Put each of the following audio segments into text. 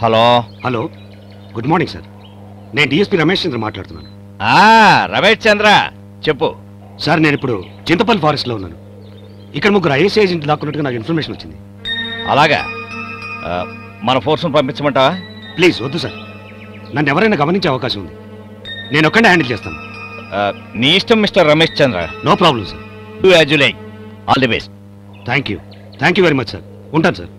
Hello hello, good morning sir. నేను DSP Ramesh చంద్ర మాట్లాడుతున్నాను. రమేష్ చంద్ర చెప్పు. సార్, నేను ఇప్పుడు చింతపల్లి ఫారెస్ట్లో ఉన్నాను. ఇక్కడ ముగ్గురు ఐఎస్ఐ ఏజెంట్లు దాక్కున్నట్టుగా నాకు ఇన్ఫర్మేషన్ వచ్చింది. అలాగా, మన ఫోర్స్ను పంపించమంటావా? ప్లీజ్ వద్దు సార్, నన్ను ఎవరైనా గమనించే అవకాశం ఉంది. నేను ఒక్కడే హ్యాండిల్ చేస్తాను. నీ ఇష్టం mister Ramesh Chandra. No problem sir. Do as you like. All the best. Thank you very much sir. ఉంటాను సార్.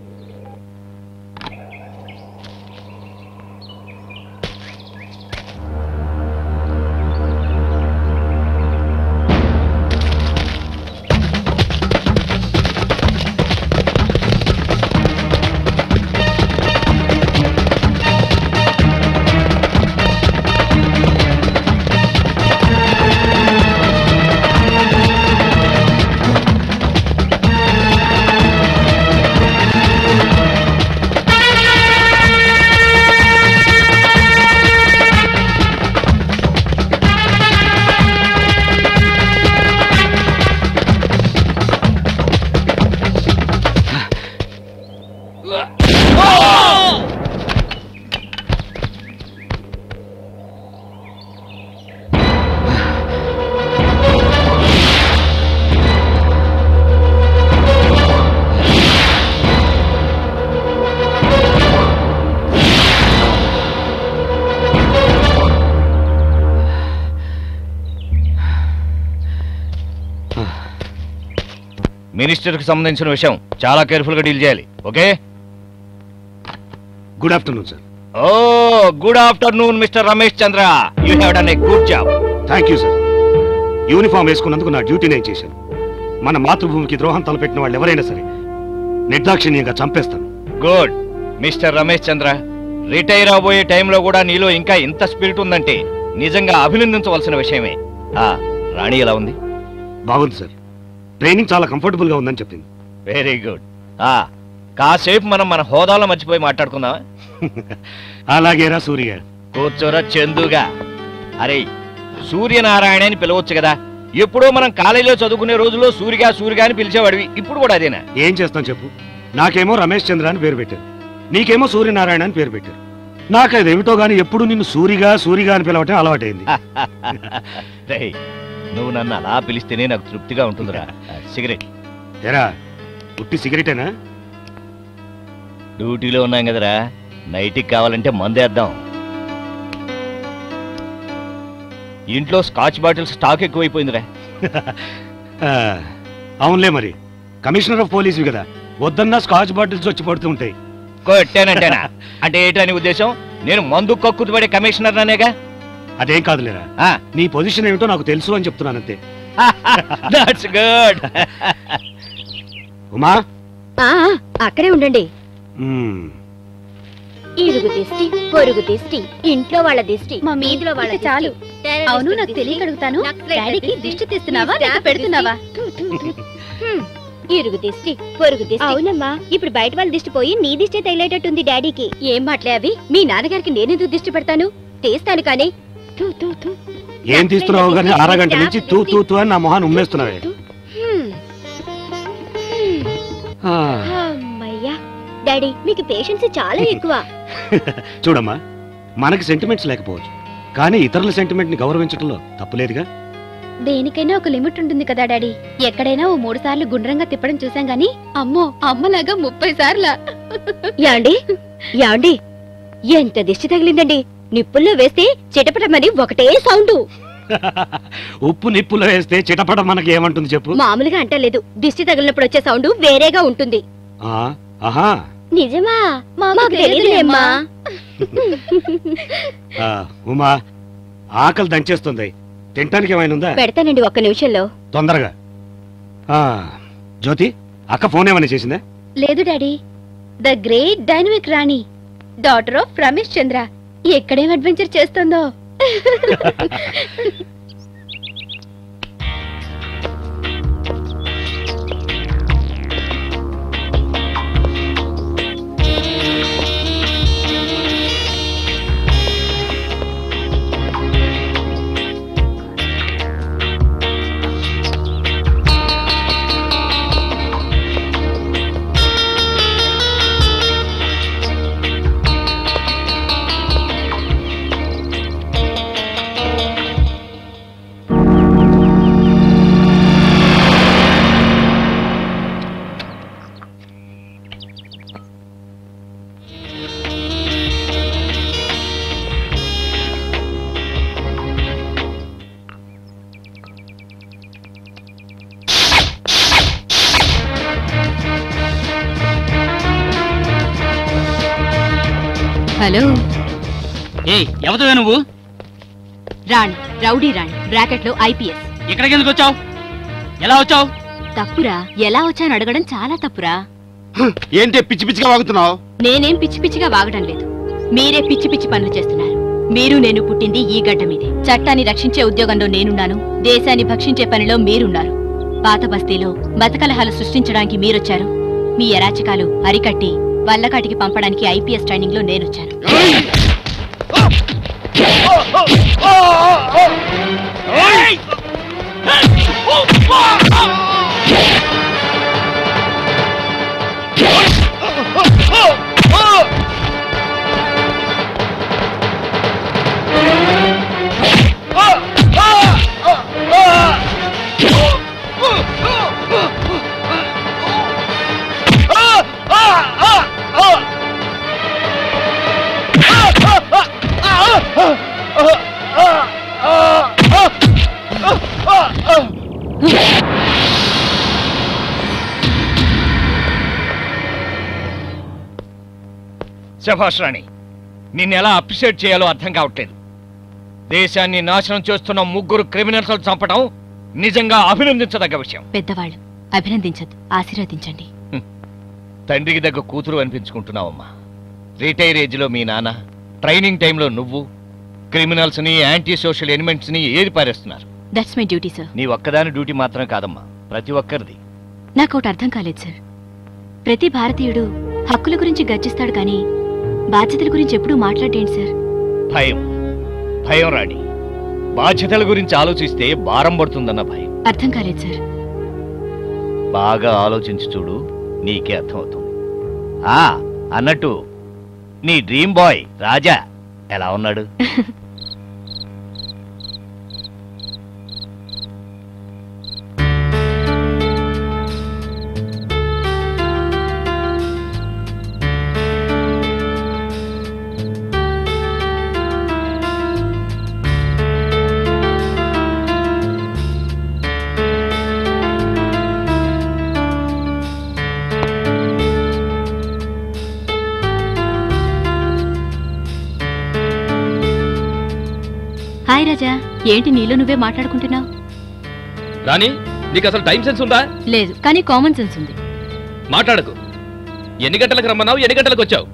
మినిస్టర్కి సంబంధించిన విషయం చాలా కేర్ఫుల్గా డీల్ చేయాలి. Okay? Good afternoon sir. Oh good afternoon mister Ramesh Chandra. You have done a good job. Thank you sir. Uniform వేసుకున్నందుకు నా duty నేను చేశాను. మన మాతృభూమికి ద్రోహం తలపెట్టిన వాళ్ళు ఎవరైనా సరే నిర్దాక్షిణ్యంగా చంపేస్తాను. గుడ్ మిస్టర్ రమేష్ చంద్ర. రిటైర్ అవబోయే టైంలో కూడా నీలో ఇంకా ఇంత స్పిరిట్ ఉందంటే నిజంగా అభినందించవలసిన విషయమే. రాణి ఎలా ఉంది? బాగుంది సార్. ట్రైనింగ్ చాలా కంఫర్టబుల్ గా ఉందని చెప్పింది. Very good. కాసేపు మనం మన హోదాలో మర్చిపోయి మాట్లాడుకుందామా? అలాగేరా సూర్య. కూర్చోరా చందుగా. అరే, సూర్యనారాయణ అని పిలవచ్చు కదా. ఎప్పుడో మనం కాలేజీలో చదువుకునే రోజుల్లో సూరిగా అని పిలిచేవాడివి. ఇప్పుడు కూడా అదేనా? ఏం చేస్తాం చెప్పు. నాకేమో రమేష్ చంద్ర అని పేరు పెట్టారు, నీకేమో సూర్యనారాయణ అని పేరు పెట్టారు. నాకు అదేమిటో గానీ ఎప్పుడు నిన్ను సూరిగా అని పిలవటం అలవాటైంది. నువ్వు నన్ను అలా పిలిస్తేనే నాకు తృప్తిగా ఉంటుందిరా. సిగరెట్ ఎరా, పుట్టి సిగరెటేనా? డ్యూటీలో ఉన్నాం కదరా, నైట్కి కావాలంటే మందేద్దాం. ఇంట్లో స్కాచ్ బాటిల్స్ స్టాక్ ఎక్కువైపోయిందిరా. అవునులే, మరి కమిషనర్ ఆఫ్ పోలీసు కదా, వద్దన్నా స్కాచ్ బాటిల్స్ వచ్చి పడుతూ ఉంటాయి. కొట్టానంటేనా? అంటే ఏంటని ఉద్దేశం? నేను మందు కక్కుతు పడే కమిషనర్ అనేగా. అదేం కాదులేరా, నీ పొజిషన్ ఏమిటో నాకు తెలుసు అని చెప్తున్నానంతే. That's good. ఉమా, అక్కడే ఉండండి. ఇరుగు దిష్టి, పొరుగు దిష్టి, ఇంట్లో వాళ్ళ దిష్టి, మా మీదిలో వాళ్ళ చాలు. అవును, నాకు తెలియక అడుగుతాను, డాడీకి దిష్టి తీస్తున్నావా లేక పెడుతున్నావా? ఇరుగు దిష్టి, పొరుగు దిష్టి. అవునమ్మా, ఇప్పుడు బయట వాళ్ళ దిష్టి పోయి నీ దిష్టి తగిలేటట్టుంది డాడీకి. ఏం మాట్లే అవి? మీ నాన్నగారికి నేనెందుకు దిష్టి పెడతాను? తీస్తాను కానీ. ఏం తీస్తున్నావు కానీ అరగంట నుంచి తూ తూ తూ అని నా మొహాన్ని ఉమ్మేస్తున్నావే. అమ్మయ్యా, డాడీ మీకు పేషెన్స్ చాలా ఎక్కువ. చూడమ్మా, మనకి సెంటిమెంట్స్ లేకపోవచ్చు, కానీ ఇతరుల సెంటిమెంట్ ని గౌరవించడంలో తప్పులేదుగా. దేనికైనా ఒక లిమిట్ ఉంటుంది కదా డాడీ. ఎక్కడైనా ఓ 3 సార్లు గుండ్రంగా తిప్పడం చూసాం గానీ అమ్మో అమ్మలాగా 30 సార్లా. యాండి ఎంత దిష్టి తగిలిందండి. నిప్పుల్లో వేస్తే చిటపటమని ఒకటే సౌండ్. ఉప్పు నిప్పులో వేస్తే చిటపడం మనకి ఏమంటుంది చెప్పు? మామూలుగా అంటలేదు, దిష్టి తగిలినప్పుడు వచ్చే సౌండ్ వేరేగా ఉంటుంది. నిజమా? మాకు తెలియదులేమ్మా. ఉమా, ఆకలి దంచేస్తుంది, తినటానికి ఏమైనా ఉందా? పెడతానండి, ఒక్క నిమిషంలో. తొందరగా. జ్యోతి, అక్క ఫోన్ ఏమైనా చేసిందా? లేదు daddy. The great dynamic Rani, daughter of Ramesh Chandra ఎక్కడేం అడ్వెంచర్ చేస్తుందో. హలో. ఎవరివే నువ్వు? రాణి, రౌడీ రాణి, బ్రాకెట్ లో ఐపీఎస్. ఇక్కడికి ఎందుకు వచ్చావు? ఎలా వచ్చావు? తప్పురా, ఎలా వచ్చాను అడగడం చాలా తప్పురా. ఏంటి పిచ్చి పిచ్చిగా వాగుతున్నావు? నేనేం పిచ్చి పిచ్చిగా వాగడం లేదు, మీరే పిచ్చి పిచ్చి పనులు చేస్తున్నారు. మీరు నేను పుట్టింది ఈ గడ్డ మీదే. చట్టాన్ని రక్షించే ఉద్యోగంలో నేనున్నాను, దేశాన్ని భక్షించే పనిలో మీరున్నారు. పాత బస్తీలో బతకలహాలు సృష్టించడానికి మీరొచ్చారు. మీ అరాచకాలు అరికట్టి వల్లకాటికి పంపడానికి ఐపీఎస్ ట్రైనింగ్ లో నేనొచ్చాను. శభాష్ రాణి, నిన్నెలా అప్రిషియేట్ చేయాలో అర్థం కావట్లేదు. దేశాన్ని నాశనం చేస్తున్న 3 క్రిమినల్స్ చంపడం నిజంగా అభినందించదగ్గ విషయం. పెద్దవాళ్ళు అభినందించద్దు, ఆశీర్వదించండి. తండ్రికి దగ్గర కూతురు అనిపించుకుంటున్నావమ్మా. రిటైర్ ఏజ్ లో మీ నాన్న, ట్రైనింగ్ టైంలో నువ్వు క్రిమినల్స్ ని, యాంటీ సోషల్ ఎలిమెంట్స్ ని ఏది పారేస్తున్నారు. That's my duty sir. నీ ఒక్కదాని డ్యూటీ మాత్రం కాదమ్మా, ప్రతి ఒక్కరిది. నాకోటి అర్థం కాలేదు సార్. ప్రతి భారతీయుడు హక్కుల గురించి గర్జిస్తాడు కానీ బాధ్యతల గురించి ఎప్పుడూ మాట్లాడేంటి సార్? భయం, భయం రాణి. బాధ్యతల గురించి ఆలోచిస్తే భారం పడుతుందన్న భయం. అర్థం కాలేదు సార్. బాగా ఆలోచించి చూడు, నీకే అర్థమవుతుంది. అన్నట్టు నీ డ్రీమ్ బాయ్ రాజా ఎలా ఉన్నాడు? హాయ్ రాజా, ఏంటి నీలో నువ్వే మాట్లాడుకుంటున్నావు? రాణి, నీకు అసలు టైం సెన్స్ ఉందా? లేదు, కానీ కామన్ సెన్స్ ఉంది. మాట్లాడకు. ఎన్ని గంటలకు రమ్మన్నావు, ఎన్ని గంటలకు వచ్చావు?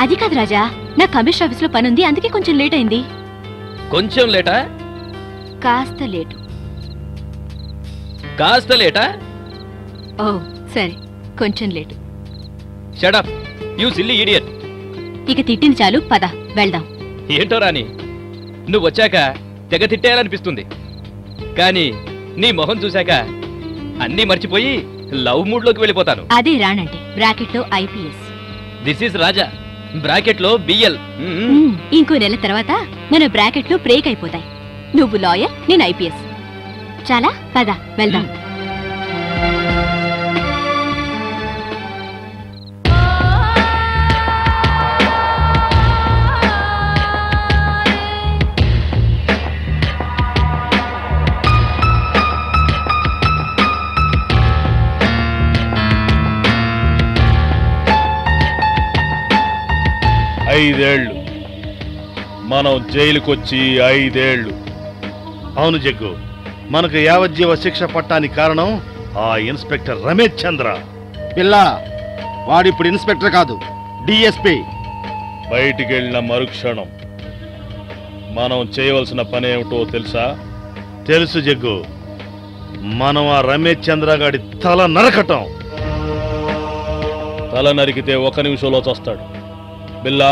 అది కాదు రాజా, నా కమిషన్ ఆఫీస్ లో పని ఉంది, అందుకే కొంచెం లేట్ అయింది. కొంచెం లేటా? కాస్త లేటు. కాస్త లేటా? ఓ సరే, కొంచెం late. Shut up you silly idiot. ఇక తిట్టింది చాలు, పద వెళ్దాం. ఏంటో రాణి, నువ్వు వచ్చాక తెగ తిట్టేయాలనిపిస్తుంది, కానీ నీ మొహం చూశాక అన్నీ మర్చిపోయి లవ్ మూడ్ లోకి వెళ్ళిపోతాను. అదే రానంటే బ్రాకెట్ లో IPS. This is Raja, bracket లో బిఎల్. ఇంకో నెల తర్వాత మన బ్రాకెట్లు బ్రేక్ అయిపోతాయి. నువ్వు లాయర్, నేను ఐపీఎస్. చాలా, పద వెళ్దాం. ఐదేళ్లు మనం జైలుకొచ్చి 5 ఏళ్లు. అవును జగ్గు, మనకు యావజ్జీవ శిక్ష పట్టానికి కారణం ఆ ఇన్స్పెక్టర్ రమేష్ చంద్ర. పిల్ల, వాడిప్పుడు ఇన్స్పెక్టర్ కాదు, డిఎస్పీ. బయటికి వెళ్ళిన మరుక్షణం మనం చేయవలసిన పని ఏమిటో తెలుసా? తెలుసు జగ్గు, మనం ఆ రమేష్ చంద్ర గాడి తల నరకటం. తల నరికితే 1 నిమిషంలో చస్తాడు. బిల్లా,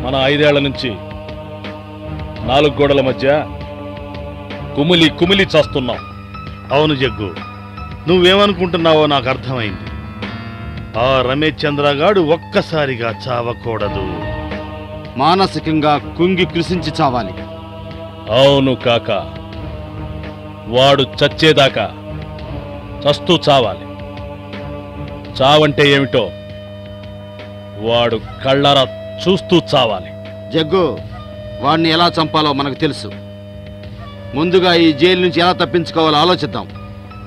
మన 5 ఏళ్ల నుంచి 4 గోడల మధ్య కుమిలి కుమిలి చేస్తున్నాం. అవును జగ్గు, నువ్వేమనుకుంటున్నావో నాకు అర్థమైంది. ఆ రమేష్ చంద్రగాడు ఒక్కసారిగా చావకూడదు, మానసికంగా కుంగి కృషించి చావాలి. అవును కాక, వాడు చచ్చేదాకా చస్తూ చావాలి. చావంటే ఏమిటో వాడు కళ్ళారా చూస్తూ చావాలి. జగ్గు, వాడిని ఎలా చంపాలో మనకు తెలుసు. ముందుగా ఈ జైలు నుంచి ఎలా తప్పించుకోవాలో ఆలోచిద్దాం.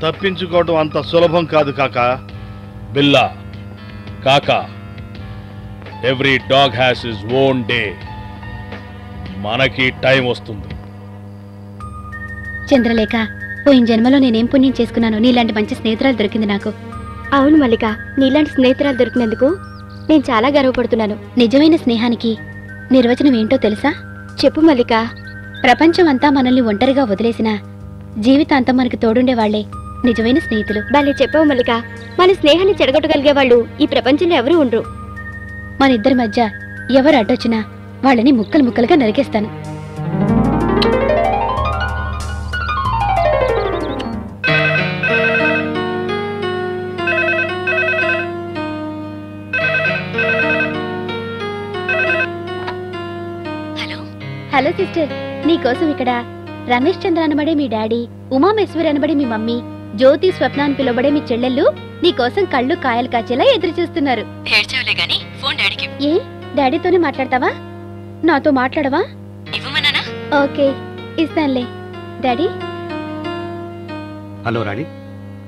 తప్పించుకోవడం అంత సులభం కాదు కాక. బిల్లా, కాక every dog has his own day. మనకి టైం వస్తుంది. చంద్రలేఖ, పోయిన జన్మలో నేనేం పుణ్యం చేసుకున్నాను, నీలాంటి మంచి స్నేహితురాలు దొరికింది నాకు. అవును మల్లిక, నీలాంటి స్నేహితురాలు దొరికినందుకు నేను చాలా గర్వపడుతున్నాను. నిజమైన స్నేహానికి నిర్వచనం ఏంటో తెలుసా? చెప్పు మల్లిక. ప్రపంచం అంతా మనల్ని ఒంటరిగా వదిలేసినా జీవితాంతం మనకు తోడుండే వాళ్లే నిజమైన స్నేహితులు. బాలే చెప్పావు మల్లిక. మన స్నేహాన్ని చెడగొట్టగలిగే వాళ్ళు ఈ ప్రపంచంలో ఎవరూ ఉండరు. మన ఇద్దరి మధ్య ఎవరు అడ్డొచ్చినా వాళ్ళని ముక్కలు ముక్కలుగా నరికేస్తాను. హలో సిస్టర్, నీకోసం ఇక్కడ రమేష్ చంద్ర అనబడే మీ డాడీ, ఉమామేశ్వరి అనబడే మీ మమ్మీ, జ్యోతి స్వప్న అని పిలువబడే మీ చెల్లెళ్ళు నీకోసం కళ్ళు కాయలు కాచేలా ఎదురు చూస్తున్నారు. ఏ డాడీతోనే మాట్లాడతావా? నాతో మాట్లాడవా? ఓకే, ఇస్తానులే. డాడీ. హలో రాణి,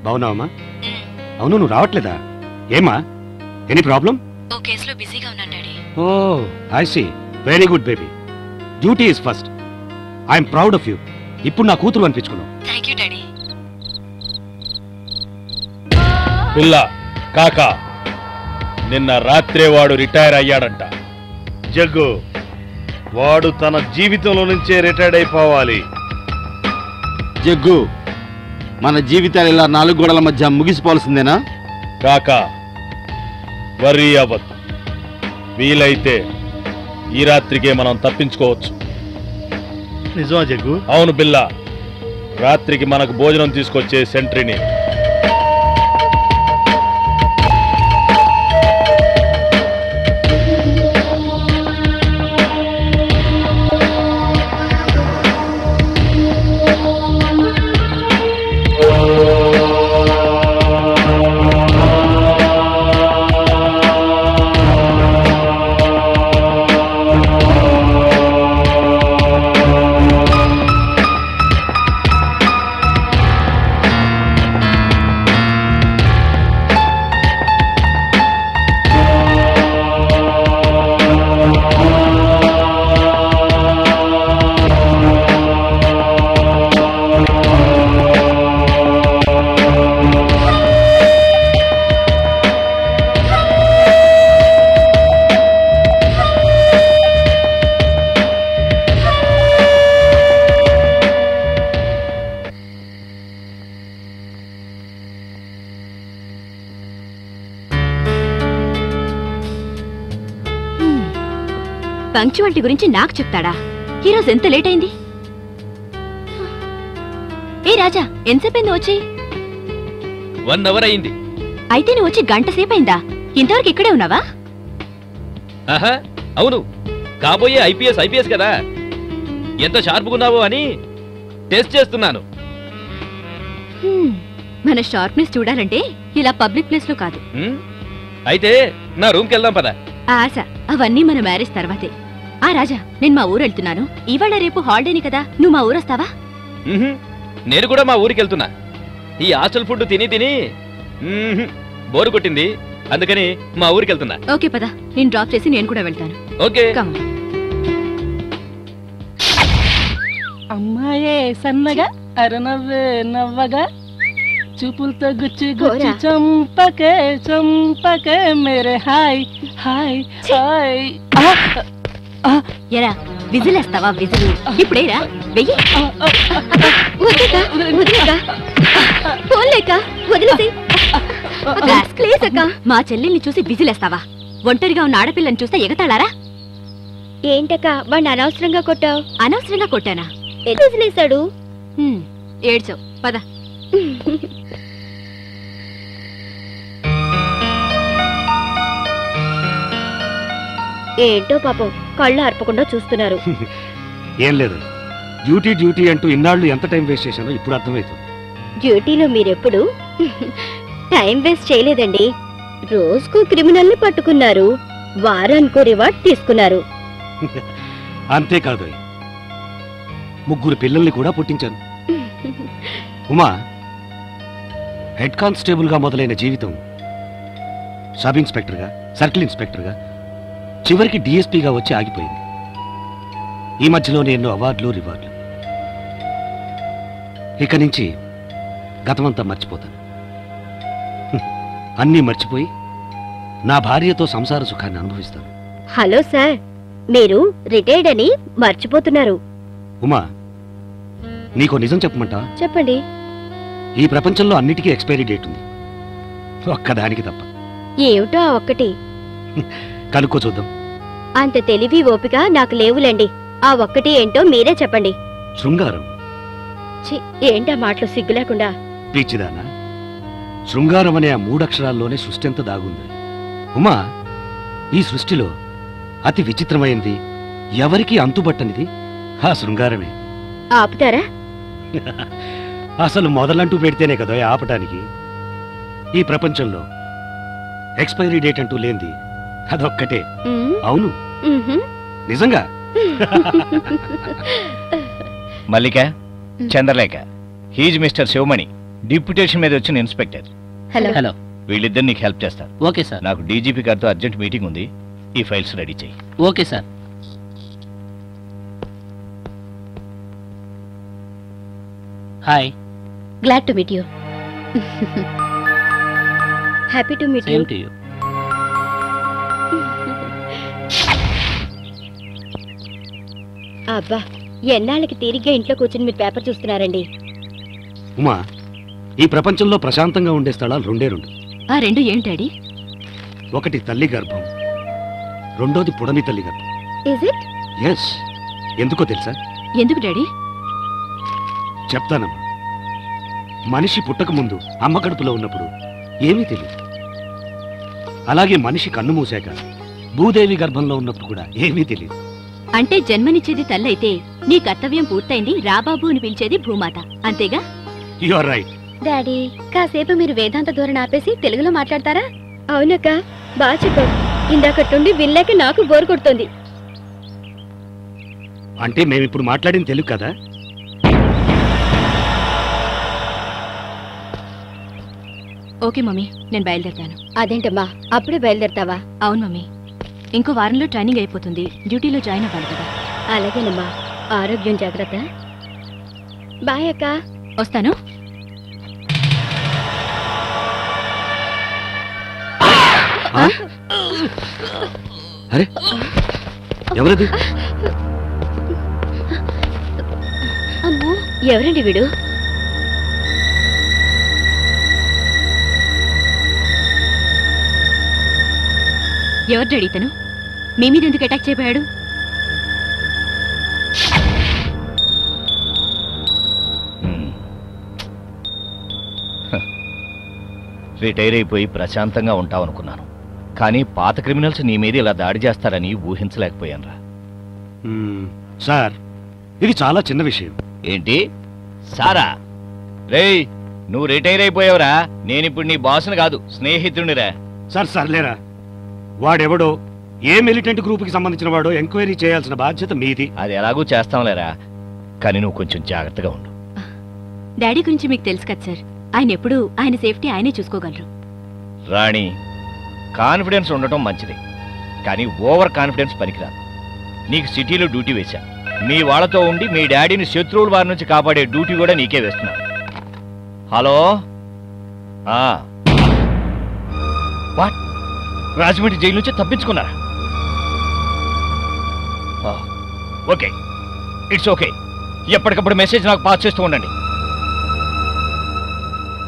బావున్నావమ్మా? అవును, నువ్వు రావట్లేదా? ఏమా, ఎనీ ప్రాబ్లం? ఓ కేసులో బిజీగా ఉన్నాను daddy. Oh I see. Very good baby. Duty is first. I'm proud of you. ఇప్పుడు నా కూతురు అనిపించుకున్నావు. Thank you daddy. పిల్ల కాకా, నిన్న రాత్రే వాడు రిటైర్ అయ్యాడంట. జగ్గు, వాడు తన జీవితంలో నుంచే రిటైర్డ్ అయిపోవాలి. జగ్గు, మన జీవితాలు ఇలా 4 గోడల మధ్య ముగిసిపోవాల్సిందేనా? కాకా, వర్రీ అవ్వద్దు. వీలైతే ఈ రాత్రికే మనం తప్పించుకోవచ్చు. నిజమా జగ్గు? అవును బిల్ల, రాత్రికి మనకు భోజనం తీసుకొచ్చే సెంట్రీని. పంక్చువాలిటీ గురించి నాకు చెప్తాడా? ఈరోజు ఎంత లేట్ అయింది? ఏ రాజా, ఎంతసేపైంది వచ్చి? 1 అవర్ అయింది. అయితే నువ్వు వచ్చి గంట సేపైందా? ఇంతవరకు ఇక్కడే ఉన్నావా? ఆహా, అవును. కాబోయే ఐపీఎస్ కదా, ఎంత షార్ప్గున్నావో అని టెస్ట్ చేస్తున్నాను. మన షార్ప్నెస్ చూడాలంటే ఇలా పబ్లిక్ ప్లేస్ లో కాదు. అయితే నా రూమ్కి వెళ్దాం పద. ఆశ, అవన్నీ మన మ్యారేజ్ తర్వాతే. ఆ రాజా, నేను మా ఊరు వెళ్తున్నాను. ఇవాళ రేపు హాలిడేని కదా, నువ్వు మా ఊరు వస్తావా? నేను కూడా మా ఊరికి వెళ్తున్నా. ఈ హాస్టల్ ఫుడ్ తిని బోరు కొట్టింది, అందుకని మా ఊరికి వెళ్తున్నా. ఓకే పద, నేను డ్రాప్ చేసి నేను కూడా వెళ్తాను. ఓకే. అమ్మాయే సన్నగా అరనవ్వే నవ్వగా చూపులతో గుచ్చి గుచ్చి చంపకే చంపకే మేరే హాయ్ హాయ్ హాయ్. ఎరా విజిలేస్తావా? విజిల్ ఇప్పుడేరా వెయ్యి. మా చెల్లెల్ని చూసి విజిలేస్తావా? ఒంటరిగా ఉన్న ఆడపిల్లని చూస్తే ఎగతాళారా? ఏంటక్క వాడిని అనవసరంగా కొట్టావు? అనవసరంగా కొట్టానా? విజిలేశాడు. ఏడ్చావు, పద. ఏంటో పాపం, కళ్ళు అర్పకుండా చూస్తున్నారు. ఏం లేదు, డ్యూటీ డ్యూటీ అంటూ ఇన్నాళ్ళు ఎంత టైం వేస్ట్ చేశానో ఇప్పుడు అర్థమవుతుంది. డ్యూటీలో మీరెప్పుడు టైం వేస్ట్ చేయలేదండి. రోజుకు క్రిమినల్ని పట్టుకున్నారు, వారానికో రివార్డ్ తీసుకున్నారు. అంతేకాదు, 3 పిల్లల్ని కూడా పుట్టించాను. ఉమా, హెడ్ కానిస్టేబుల్గా మొదలైన జీవితం సబ్ ఇన్స్పెక్టర్గా, సర్కిల్ ఇన్స్పెక్టర్గా, చివరికి డిఎస్పీగా వచ్చి ఆగిపోయింది. ఈ మధ్యలోనే ఎన్నో అవార్డులు రివార్డులు. ఇక నుంచి గతమంతా మర్చిపోతాను. అన్నీ మర్చిపోయి నా భార్యతో సంసార సుఖాన్ని అనుభవిస్తాను. హలో సార్, మీరు రిటైర్డ్ అని మర్చిపోతున్నారు. ఉమా, నీకో నిజం చెప్పమంటా? చెప్పండి. ఈ ప్రపంచంలో అన్నిటికీ ఎక్స్పైరీ డేట్ ఉంది, ఒక్కదానికి తప్ప. ఏమిటో ఆ ఒక్కటి? కనుక్కో చూద్దాం. అంత తెలివి ఓపిక నాకు లేవులేండి. ఆ ఒక్కటి ఏంటో మీరే చెప్పండి. శృంగారం. ఛీ, ఏంటా మాటలు సిగ్గు లేకుండా? పిచ్చిదానా, శృంగారం అనే ఆ 3 అక్షరాల్లోనే సృష్టి ఎంత దాగుంది. ఉమా, ఈ సృష్టిలో అతి విచిత్రమైనది, ఎవరికీ అంతుబట్టనిది ఆ శృంగారమే. ఆపుతారా? అసలు మొదలంటూ పెడితేనే కదా ఆపటానికి. ఈ ప్రపంచంలో ఎక్స్పైరీ డేట్ అంటూ లేనిది అదొక్కటే. అవును, నిజంగా. Mallika, Chandralekha, he's mister Sivamani, deputation మీద వచ్చిన ఇన్స్పెక్టర్. హలో. హలో. వీళ్ళిద్దరు నీకు హెల్ప్ చేస్తారు. Okay sir. నాకు డీజీపీ గారితో అర్జెంట్ మీటింగ్ ఉంది. ఈ ఫైల్స్ రెడీ చేయి. Okay sir. Hi. Glad to meet you. Happy to meet you. Same to you. అబ్బా, ఎన్నాళ్ళకి తీరిగ్గా ఇంట్లో కూర్చుని మీరు పేపర్ చూస్తున్నారండి. ఉమా, ఈ ప్రపంచంలో ప్రశాంతంగా ఉండే స్థలాలు 2 ఆ 2 ఏంటి డాడీ? ఒకటి తల్లి గర్భం, రెండోది పుడమి తల్లి గర్భం. Is it? ఎస్. ఎందుకో తెలుసా? ఎందుకు డాడీ? చెప్తానమ్మా. మనిషి పుట్టక ముందు అమ్మ కడుపులో ఉన్నప్పుడు ఏమీ తెలియదు. అలాగే మనిషి కన్ను మూసాక భూదేవి గర్భంలో ఉన్నప్పుడు కూడా ఏమీ తెలియదు. అంటే జన్మనిచ్చేది తల్లైతే నీ కర్తవ్యం పూర్తయింది, రాబాబు అని పిలిచేది భూమాత, అంతేగా? You are right. డాడీ, కాసేపు మీరు వేదాంత ధోరణి ఆపేసి తెలుగులో మాట్లాడతారా? అవునక్క, బాగా చెప్పావు. ఇందాకట్టుండి వినలేక నాకు బోర్ కొడుతుంది. అంటే మేమిప్పుడు మాట్లాడింది తెలుగు కదా? ఓకే మమ్మీ, నేను బయలుదేరుతాను. అదేంటమ్మా, అప్పుడే బయలుదేరతావా? అవును మమ్మీ, ఇంకో వారంలో ట్రైనింగ్ అయిపోతుంది, డ్యూటీలో జాయిన్ అవ్వాలి కదా. అలాగేనమ్మా, ఆరోగ్యం జాగ్రత్త. బాయ్ అక్క. వస్తాను. అరే, ఎవరది? అమ్మో, ఎవరండి వీడు? ఎవరు డాడీ ఇతను? మీ మీద ఎందుకు అటాక్ చేయబోయాడు? రిటైర్ అయిపోయి ప్రశాంతంగా ఉంటావనుకున్నాను, కానీ పాత క్రిమినల్స్ నీ మీద ఇలా దాడి చేస్తారని ఊహించలేకపోయానురా. సార్, ఇది చాలా చిన్న విషయం. ఏంటి సారా? రేయ్, నువ్వు రిటైర్ అయిపోయావురా. నేనిప్పుడు నీ బాసుని కాదు, స్నేహితుడినిరా. సార్ సర్లేరా, వాడెవడో, ఏ మిలిటెంట్ గ్రూప్కి సంబంధించిన వాడో ఎంక్వైరీ చేయాల్సిన బాధ్యత మీది. అది ఎలాగూ చేస్తాంలేరా, కానీ నువ్వు కొంచెం జాగ్రత్తగా ఉండు. డాడీ గురించి మీకు తెలుసు కదా సార్, ఆయన ఎప్పుడూ ఆయన సేఫ్టీ ఆయనే చూసుకోగలరు. రాణి, కాన్ఫిడెన్స్ ఉండటం మంచిది, కానీ ఓవర్ కాన్ఫిడెన్స్ పనికిరాదు. నీకు సిటీలో డ్యూటీ వేశా, మీ వాళ్ళతో ఉండి మీ డాడీని శత్రువుల వారి నుంచి కాపాడే డ్యూటీ కూడా నీకే వేస్తున్నాను. Hello, what? రాజమండ్రి జైలు నుంచి తప్పించుకున్నారా? Okay, it's okay. ఎప్పటికప్పుడు మెసేజ్ నాకు పాస్ చేస్తూ ఉండండి.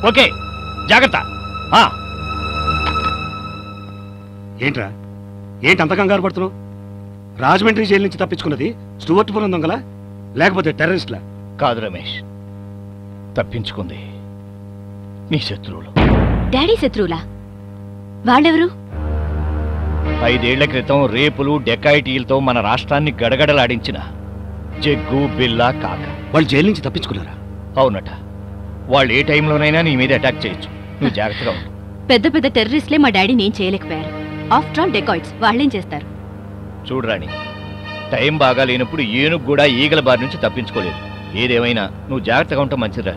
ఓకే, జాగ్రత్త. ఏంట్రా, ఏంటి అంత కంగారు పడుతున్నావు? రాజమండ్రి జైలు నుంచి తప్పించుకున్నది స్టూవర్ట్పురం దొంగలా లేకపోతే టెర్రరిస్ట్లా? కాదు రమేష్, తప్పించుకుంది నీ శత్రువులు. డాడీ శత్రువులా? వాళ్ళెవరు? 5 ఏళ్ల క్రితం రేపులు డెకాయిటీలతో మన రాష్ట్రాన్ని గడగడలాడించిన జగ్గు, బిల్లా, కాక. వాళ్ళు జైలు నుంచి తప్పించుకున్నారా? అవునట. వాళ్ళు ఏ టైంలోనైనా నీ మీద అటాక్ చేయొచ్చు, నువ్వు జాగ్రత్తగా ఉండు. పెద్ద పెద్ద టెర్రరిస్ట్లే మా డాడీని ఏం చేయలేకపోయారు. ఆఫ్టర్ ఆల్ డెకాయిట్స్, వాళ్ళేం చేస్తారు? చూడరాణి, టైం బాగా లేనప్పుడు ఏనుగు కూడా ఈగల బారి నుంచి తప్పించుకోలేదు. ఏదేమైనా నువ్వు జాగ్రత్తగా ఉంటావు, మంచిదిరా.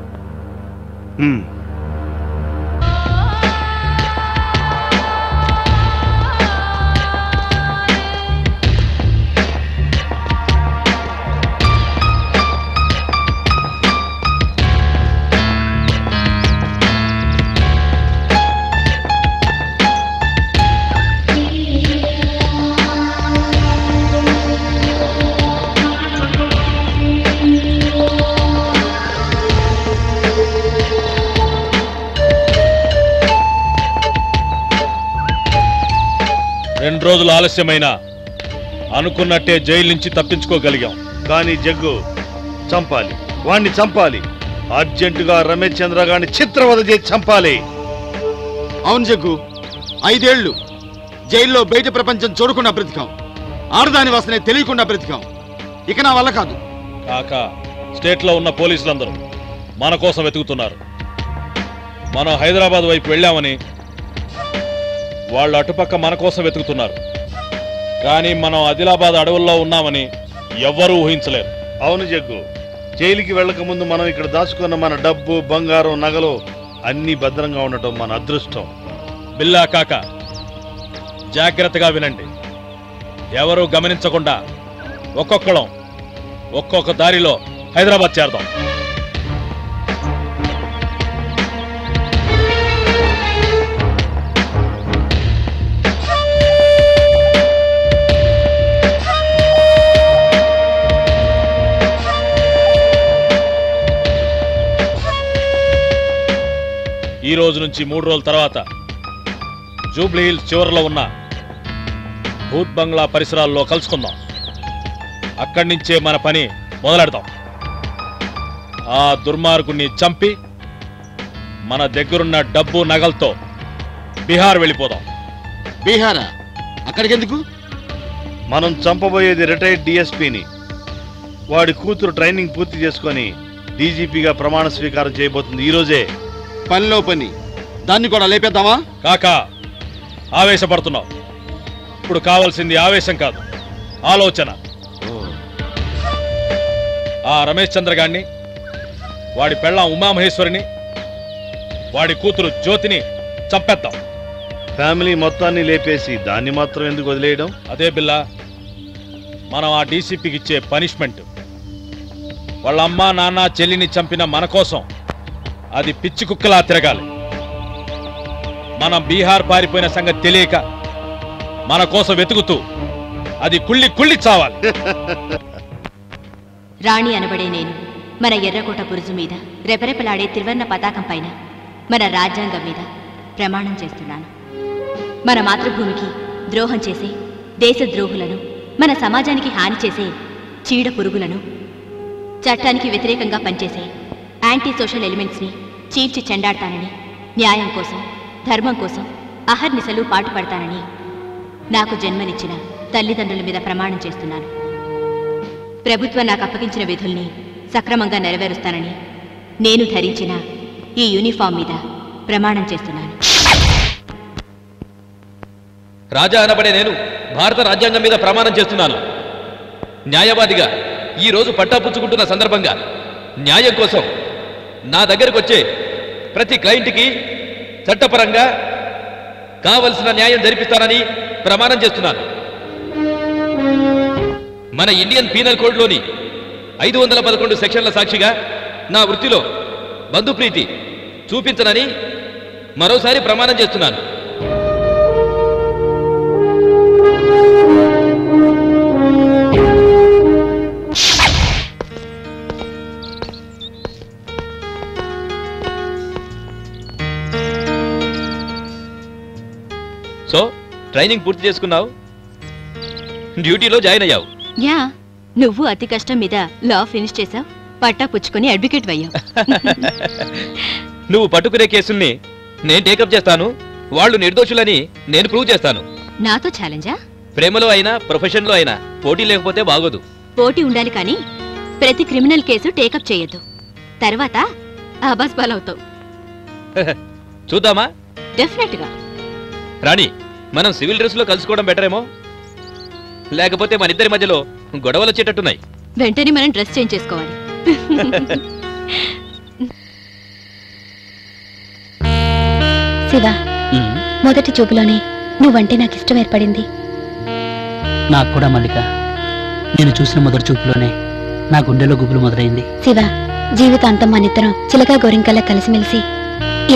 2 రోజులు ఆలస్యమైనా అనుకున్నట్టే జైలు నుంచి తప్పించుకోగలిగాం. కానీ జగ్గు చంపాలి, వాణ్ణి చంపాలి. అర్జెంటుగా రమేష్ చంద్ర గారిని చిత్రవద చేసి చంపాలి. అవును జగ్గు, 5 ఏళ్లు జైల్లో బయట ప్రపంచం చూడకుండా బ్రతికాం. ఆడదాని వాసనే తెలియకుండా బ్రతికాం. ఇక నా వల్ల కాదు. కాక స్టేట్లో ఉన్న పోలీసులందరూ మన కోసం వెతుకుతున్నారు. మనం హైదరాబాద్ వైపు వెళ్ళామని వాళ్ళు అటుపక్క మన కోసం వెతుకుతున్నారు. కానీ మనం ఆదిలాబాద్ అడవుల్లో ఉన్నామని ఎవ్వరూ ఊహించలేరు. అవును జగ్గు, జైలుకి వెళ్ళక ముందు మనం ఇక్కడ దాచుకున్న మన డబ్బు, బంగారం, నగలు అన్నీ భద్రంగా ఉండటం మన అదృష్టం. బిల్లా కాక జాగ్రత్తగా వినండి. ఎవరూ గమనించకుండా ఒక్కొక్కడం ఒక్కొక్క దారిలో హైదరాబాద్ చేరదాం. ఈ రోజు నుంచి 3 రోజుల తర్వాత జూబ్లీ హిల్స్ చివరిలో ఉన్న భూత్ బంగ్లా పరిసరాల్లో కలుసుకుందాం. అక్కడి నుంచే మన పని మొదలెడతాం. ఆ దుర్మార్గుణ్ణి చంపి మన దగ్గరున్న డబ్బు, నగలతో బీహార్ వెళ్ళిపోదాం. బీహారా? అక్కడికెందుకు? మనం చంపబోయేది రిటైర్డ్ డిఎస్పీని. వాడి కూతురు ట్రైనింగ్ పూర్తి చేసుకొని డీజీపీగా ప్రమాణ స్వీకారం చేయబోతుంది ఈరోజే. పనిలో పని, దాన్ని కూడా లేపేద్దామా? కాకా, ఆవేశపడుతున్నావు. ఇప్పుడు కావాల్సింది ఆవేశం కాదు, ఆలోచన. ఆ రమేష్ చంద్ర గారిని, వాడి పెళ్ళాం ఉమామహేశ్వరిని, వాడి కూతురు జ్యోతిని చంపేద్దాం. ఫ్యామిలీ మొత్తాన్ని లేపేసి దాన్ని మాత్రం ఎందుకు వదిలేయడం? అదే బిల్లా, మనం ఆ డీసీపీకి ఇచ్చే పనిష్మెంట్. వాళ్ళ అమ్మ, నాన్న, చెల్లిని చంపిన మన కోసం అది పిచ్చి కుక్కలా తిరగాలి. మనం బీహార్ పారిపోయిన సంగతి తెలియక మన కోసం వెతుకుతూ అది కుళ్ళి కుళ్ళి చావాలి. రాణి అనబడే నేను మన ఎర్రకోట బురుజు మీద రెపరెపలాడే త్రివర్ణ పతాకం పైన మన రాజ్యాంగం మీద ప్రమాణం చేస్తున్నాను. మన మాతృభూమికి ద్రోహం చేసే దేశద్రోహులను, మన సమాజానికి హాని చేసే చీడ పురుగులను, చట్టానికి వ్యతిరేకంగా పనిచేసే యాంటీ సోషల్ ఎలిమెంట్స్ని చీల్చి చెండాడతానని, న్యాయం కోసం, ధర్మం కోసం అహర్నిశలు పాటుపడతానని నాకు జన్మనిచ్చిన తల్లిదండ్రుల మీద ప్రమాణం చేస్తున్నాను. ప్రభుత్వం నాకు అప్పగించిన విధుల్ని సక్రమంగా నెరవేరుస్తానని నేను ధరించిన ఈ యూనిఫామ్ మీద ప్రమాణం చేస్తున్నాను. రాజా అనబడే నేను భారత రాజ్యాంగం మీద ప్రమాణం చేస్తున్నాను. న్యాయవాదిగా ఈ రోజు పట్టాపుచ్చుకుంటున్న సందర్భంగా న్యాయం కోసం నా దగ్గరకు వచ్చే ప్రతి క్లయింట్కి చట్టపరంగా కావలసిన న్యాయం జరిపిస్తానని ప్రమాణం చేస్తున్నాను. మన ఇండియన్ పీనల్ కోడ్లోని 511 సెక్షన్ల సాక్షిగా నా వృత్తిలో బంధుప్రీతి చూపించనని మరోసారి ప్రమాణం చేస్తున్నాను. సో ట్రైనింగ్ పూర్తి చేసుకున్నావు, డ్యూటీలో జాయిన్ అయ్యావు. యా, నువ్వు అతి కష్టం మీద లా ఫినిష్ చేసావు, పట్టా పుచ్చుకొని అడ్వకేట్ అయ్యావు. నువ్వు పట్టుకునే కేసుల్ని నేను టేకప్ చేస్తాను, వాళ్ళు నిర్దోషులని నేను ప్రూవ్ చేస్తాను. నాతో ఛాలెంజా? ప్రేమలో అయినా ప్రొఫెషన్లో అయినా పోటీ లేకపోతే బాగోదు. పోటీ ఉండాలి కానీ ప్రతి క్రిమినల్ కేసు టేకప్ చేయొద్దు, తర్వాత ఆబాస్ బాలవుతావు. చూద్దామా? డెఫినెట్ గా. రాణి, మనం సివిల్ డ్రెస్ లో కలుసుకోవడం బెటర్ ఏమో, లేకపోతే మన ఇద్దరి మధ్యలో గొడవలు వచ్చేటట్టున్నాయి. వెంటనే మనం డ్రెస్ చేంజ్ చేసుకోవాలి. శివ, మొదటి చూపులోనే నువ్వంటే నాకు ఇష్టం ఏర్పడింది. నాకు కూడా మల్లిక, నేను చూసిన మొదటి చూపులోనే నా గుండెలో గుబులు మొదలైంది. శివ, జీవితాంతం మనిద్దరం చిలకా గోరింకల్లా కలిసిమెలిసి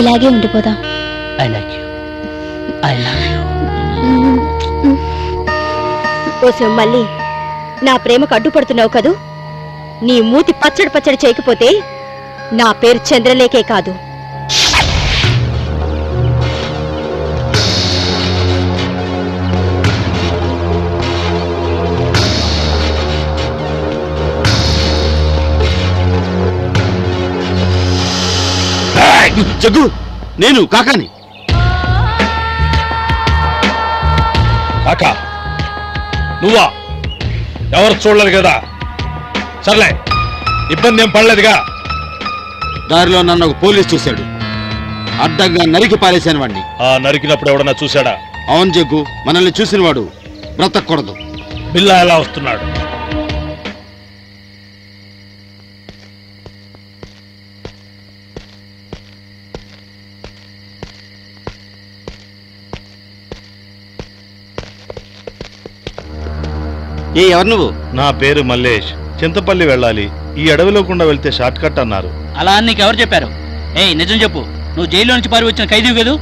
ఇలాగే ఉండిపోదాం. I like you, I love you. Oh మళ్ళీ నా ప్రేమకు అడ్డుపడుతున్నావు కదూ? నీ మూతి పచ్చడి పచ్చడి చేయకపోతే నా పేరు చంద్రలేఖే కాదు. జగ్గు, నేను కాకాని. కాకా నువ్వా? ఎవరు చూడలేదు కదా. సర్లే, ఇబ్బంది ఏం పడలేదుగా. దారిలో నన్ను ఒక పోలీస్ చూశాడు. అడ్డంగా నరికి పారేశాను వాడిని. ఆ నరికినప్పుడు ఎవడన్నా చూశాడా? అవును జగ్గు, మనల్ని చూసిన వాడు బ్రతకూడదు. బిల్లా ఎలా వస్తున్నాడు? ఎవరు నువ్వు? నా పేరు మల్లేష్. చింతపల్లి వెళ్ళాలి. ఈ అడవిలో గుండా వెళ్తే షార్ట్ కట్ అన్నారు. అలా అని నీకు ఎవరు చెప్పారు? నిజం చెప్పు, నువ్వు జైల్లో నుంచి పారి వచ్చిన ఖైదీ కదూ?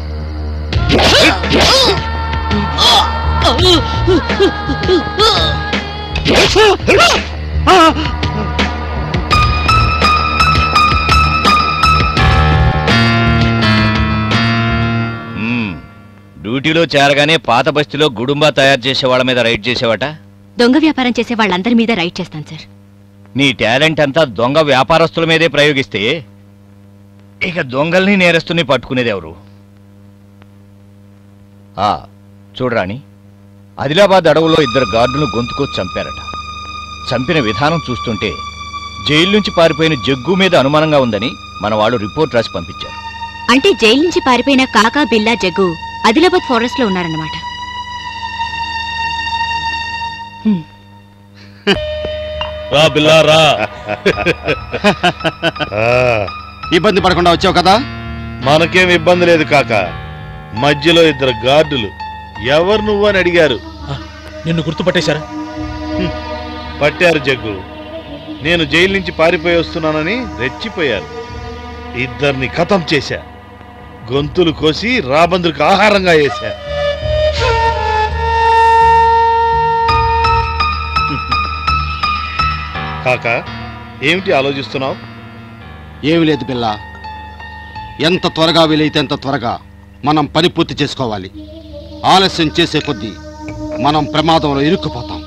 డ్యూటీలో చేరగానే పాత బస్తీలో గుడుంబా తయారు చేసే వాళ్ళ మీద రైడ్ చేసేవాట. దొంగ వ్యాపారం చేసే వాళ్ళందరి మీద రైడ్ చేస్తాను సార్. నీ టాలెంట్ అంతా దొంగ వ్యాపారస్తుల మీదే ప్రయోగిస్తే ఇక దొంగల్ని నేరస్తుని పట్టుకునేది ఎవరు? చూడరాణి, ఆదిలాబాద్ అడవులో 2 గార్డులు గొంతుకొచ్చి చంపారట. చంపిన విధానం చూస్తుంటే జైలు నుంచి పారిపోయిన జగ్గు మీద అనుమానంగా ఉందని మన వాళ్ళు రిపోర్ట్ రాసి పంపించారు. అంటే జైలు నుంచి పారిపోయిన కాకా, బిల్లా, జగ్గు ఆదిలాబాద్ ఫారెస్ట్ లో ఉన్నారన్నమాట. రా బిల్లా రా. ఇబ్బంది పడకుండా వచ్చావు కదా. మనకేం ఇబ్బంది లేదు కాక. మధ్యలో 2 గార్డులు ఎవరు నువ్వు అని అడిగారు. నిన్ను గుర్తుపట్టేశారా? పట్టారు జగ్గు. నేను జైలు నుంచి పారిపోయి వస్తున్నానని రెచ్చిపోయారు. 2 ఖతం చేశా. గొంతులు కోసి రాబందులకు ఆహారంగా వేశా. కాక, ఏమిటి ఆలోచిస్తున్నావు? ఏమి లేదు పిల్ల, ఎంత త్వరగా వీలైతే అంత త్వరగా మనం పని పూర్తి చేసుకోవాలి. ఆలస్యం చేసే కొద్దీ మనం ప్రమాదంలో ఇరుక్కుపోతాం.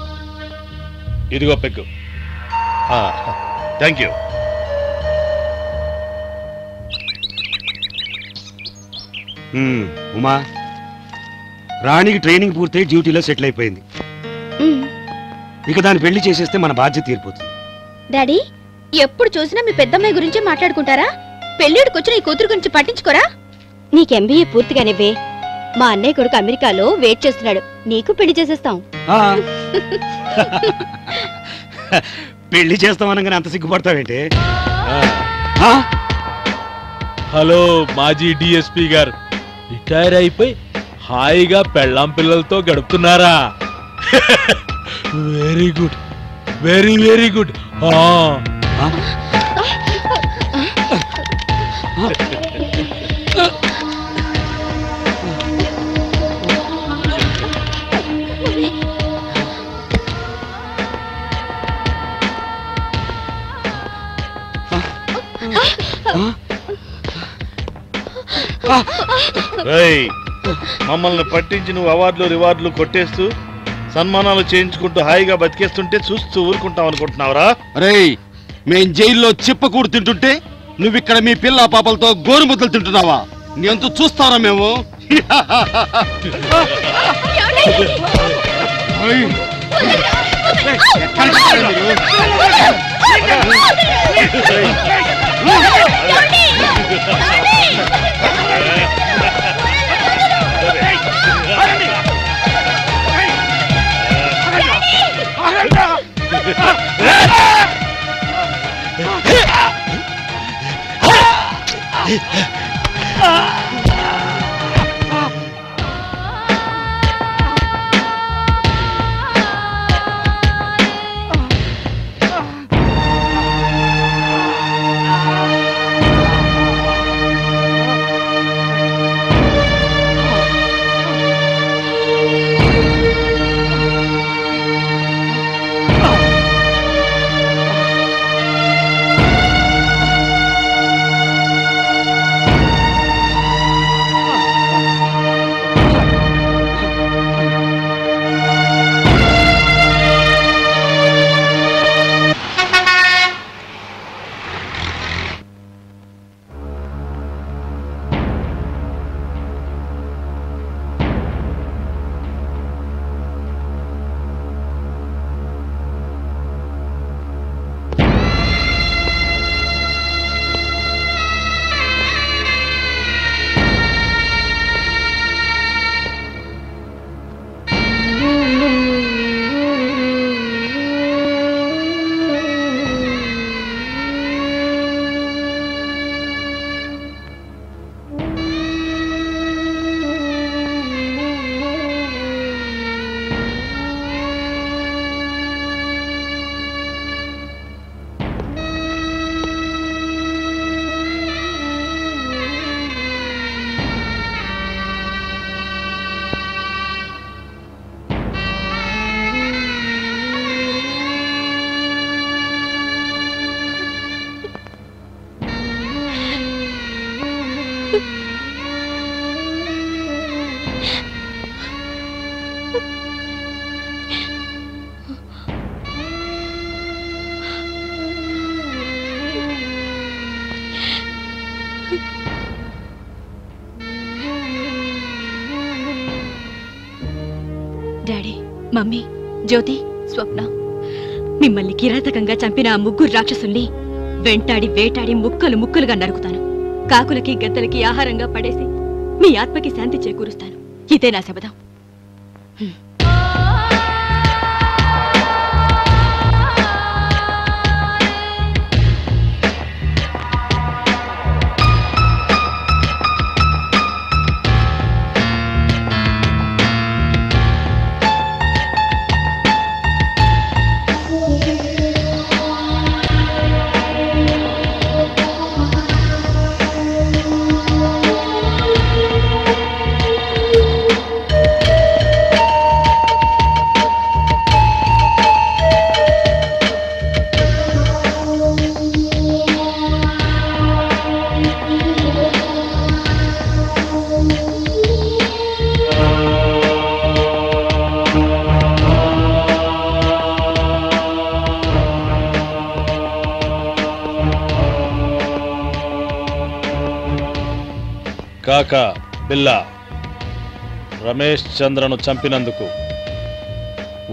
ఇదిగో పెగ్గు. Thank you. ఉమా, రాణికి ట్రైనింగ్ పూర్తయి డ్యూటీలో సెటిల్ అయిపోయింది. ఇక దాన్ని పెళ్లి చేసేస్తే మన బాధ్యత తీరిపోతుంది. డాడీ, ఎప్పుడు చూసినా మీ పెద్దమ్మాయి గురించి మాట్లాడుకుంటారా? పెళ్ళిడికి వచ్చిన ఈ కూతురు గురించి పట్టించుకోరా? నీకు ఎంబీఏ పూర్తిగానేవే. మా అన్నయ్య కొడుకు అమెరికాలో వెయిట్ చేస్తున్నాడు. నీకు పెళ్లి చేసేస్తాం. పెళ్లి చేస్తామనగానే అంత సిగ్గుపడతావేంటి? హలో మాజీ డిఎస్పీ గారు, రిటైర్ అయిపోయి హాయిగా పెళ్ళాం పిల్లలతో గడుపుతున్నారా? Very good, very very good. మమ్మల్ని పట్టించి నువ్వు అవార్డులు రివార్డులు కొట్టేస్తూ సన్మానాలు చేయించుకుంటూ హాయిగా బతికేస్తుంటే చూస్తూ ఊరుకుంటాం అనుకుంటున్నావురా? రేయ్, మేం జైల్లో చిప్పకూడు తింటుంటే నువ్విక్కడ మీ పిల్ల పాపలతో గోరుముద్దలు తింటున్నావా? నీ అంత చూస్తారా మేము? డాడీ, మమ్మీ, జ్యోతి, స్వప్న, మిమ్మల్ని కిరాతకంగా చంపిన ఆ ముగ్గురు రాక్షసుల్ని వెంటాడి వేటాడి ముక్కలు ముక్కలుగా నరుకుతాను. కాకులకి గద్దలకి ఆహారంగా పడేసి మీ ఆత్మకి శాంతి చేకూరుస్తాను. ఇదే నా శపథం. కాకా బిల్లా రమేష్ చంద్రను చంపినందుకు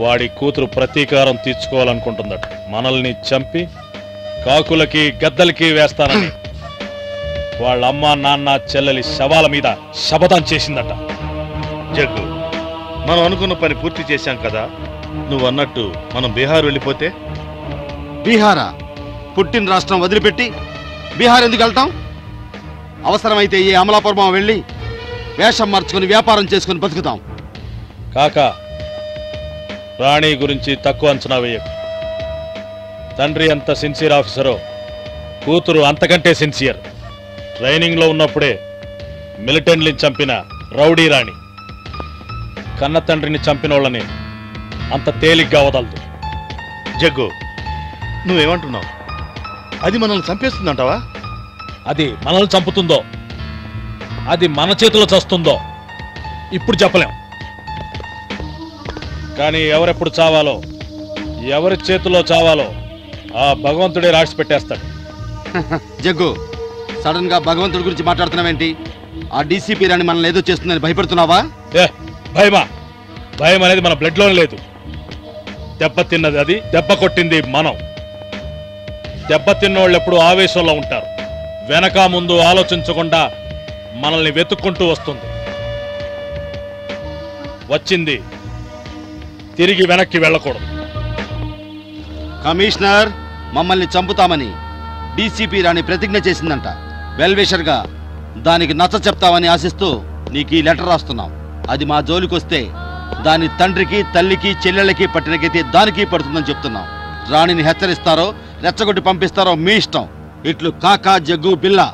వాడి కూతురు ప్రతీకారం తీర్చుకోవాలనుకుంటుందట. మనల్ని చంపి కాకులకి గద్దలకి వేస్తానని వాళ్ళ అమ్మ నాన్న చెల్లెలి శవాల మీద శపథం చేసిందట. జగ్గు, మనం అనుకున్న పని పూర్తి చేశాం కదా. నువ్వు అన్నట్టు మనం బీహార్ వెళ్ళిపోతే? బీహారా? పుట్టిన రాష్ట్రం వదిలిపెట్టి బీహార్ ఎందుకు వెళ్తాం? అవసరమైతే ఈ అమలాపురం వెళ్ళి వేషం మార్చుకుని వ్యాపారం చేసుకుని బతుకుతాం. కాకా, రాణి గురించి తక్కువ అంచనా వేయకు. తండ్రి ఎంత సిన్సియర్ ఆఫీసరో కూతురు అంతకంటే సిన్సియర్. ట్రైనింగ్లో ఉన్నప్పుడే మిలిటెంట్ని చంపిన రౌడీ రాణి కన్న తండ్రిని చంపిన వాళ్ళని అంత తేలిగ్గా వదలదు. జగ్గు, నువ్వేమంటున్నావు? అది మనల్ని చంపేస్తుందంటావా? అది మనల్ని చంపుతుందో, అది మన చేతిలో చస్తుందో ఇప్పుడు చెప్పలేం. కానీ ఎవరెప్పుడు చావాలో, ఎవరి చేతిలో చావాలో ఆ భగవంతుడే రాసి పెట్టేస్తాడు. జగ్గు, సడన్ గా భగవంతుడి గురించి మాట్లాడుతున్నావేంటి? ఆ డీసీపీ రాని మనల్ని ఏదో చేస్తుందని భయపడుతున్నావా? భయమా? భయం అనేది మన బ్లడ్ లోనే లేదు. దెబ్బ తిన్నది అది, దెబ్బ కొట్టింది మనం. దెబ్బ తిన్నోళ్ళు ఎప్పుడు ఆవేశంలో ఉంటారు. వెనక ముందు ఆలోచించకుండా మనల్ని వెతుక్కుంటూ వస్తుంది. వచ్చింది తిరిగి వెనక్కి వెళ్ళకూడదు. కమిషనర్, మమ్మల్ని చంపుతామని డీసీపీ రాణి ప్రతిజ్ఞ చేసిందంట. వెల్విషర్గా దానికి నచ్చ చెప్తామని ఆశిస్తూ నీకు ఈ లెటర్ రాస్తున్నాం. అది మా జోలికొస్తే దాని తండ్రికి, తల్లికి, చెల్లెళ్ళకి పట్టిన గతి దానికి పడుతుందని చెప్తున్నాం. రాణిని హెచ్చరిస్తారో రెచ్చగొట్టి పంపిస్తారో మీ ఇష్టం. ఇట్లు కాకా, జగ్గు, బిల్లా.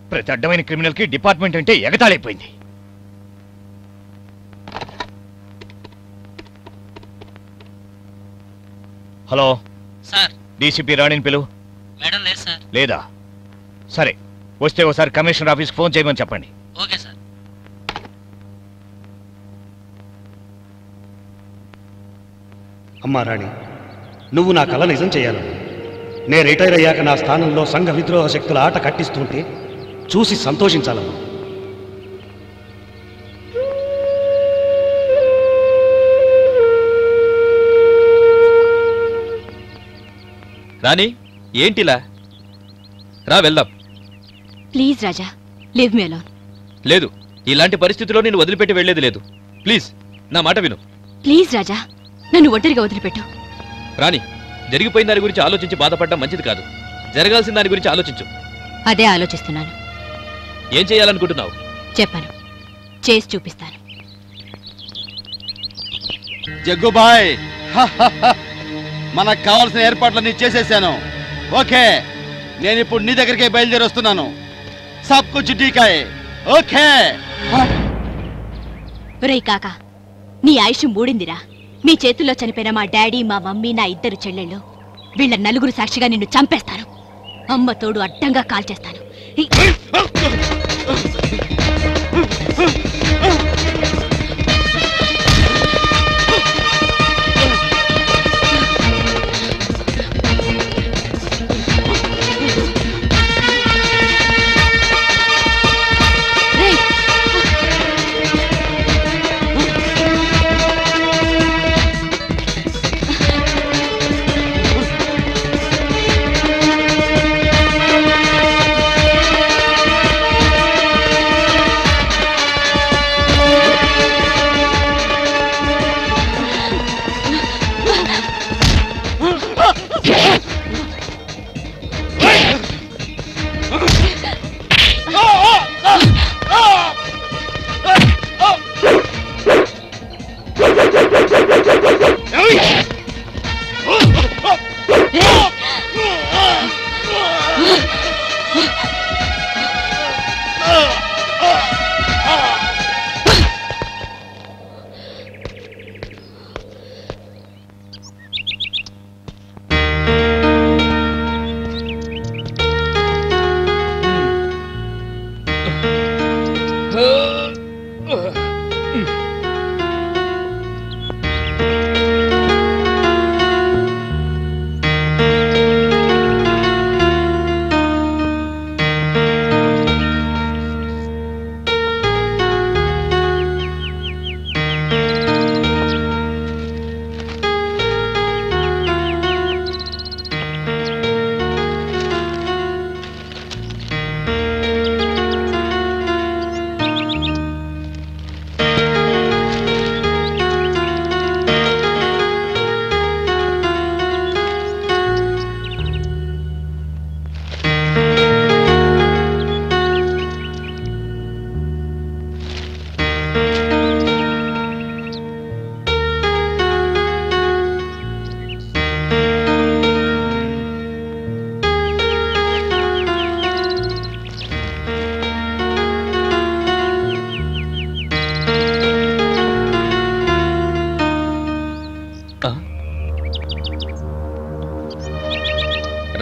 ప్రతి అడ్డమైన క్రిమినల్ కి డిపార్ట్మెంట్ అంటే ఎగతాళైపోయింది. హలో సార్, డీసీపీ రాణిని పిలువు. మేడం లేదు సార్. లేదా? సరే, వస్తే ఒకసారి కమిషనర్ ఆఫీస్కి ఫోన్ చేయమని చెప్పండి. Okay sir. అమ్మా రాణి, నువ్వు నా కళ నిజం చేయాలని, నే రిటైర్ అయ్యాక నా స్థానంలో సంఘ విద్రోహ శక్తుల ఆట కట్టిస్తుంటే చూసి సంతోషించాలమ్మా. రాణి, ఏంటిలా? రా వెళ్దాం. Please Raja, leave me alone. లేదు, ఇలాంటి పరిస్థితిలో నేను వదిలిపెట్టి వెళ్లేది లేదు. ప్లీజ్ నా మాట విను. ప్లీజ్ రాజా, నన్ను ఒంటరిగా వదిలిపెట్టు. రాణి, జరిగిపోయిన దాని గురించి ఆలోచించి బాధపడడం మంచిది కాదు. జరగాల్సిన దాని గురించి ఆలోచించు. అదే ఆలోచిస్తున్నాను. ఏం చేయాలనుకుంటున్నావు? చెప్పను, చేసి చూపిస్తాను. జగ్గుబాయ్, మనకు కావాల్సిన ఏర్పాట్లన్నీ చేసేసాను. ఓకే, నేను ఇప్పుడు నీ దగ్గరికే బయలుదేరి వస్తున్నాను. సబ్ కుछ ठीक है. ఓకే. రేయ్ కాకా, నీ ఆయుష్ మూడిందిరా. మీ చేతుల్లో చనిపోయిన మా డాడీ, మా మమ్మీ, నా 2 చెల్లెళ్ళు, వీళ్ళ 4 సాక్షిగా నిన్ను చంపేస్తాను. అమ్మ తోడు అడ్డంగా కాల్చేస్తాను.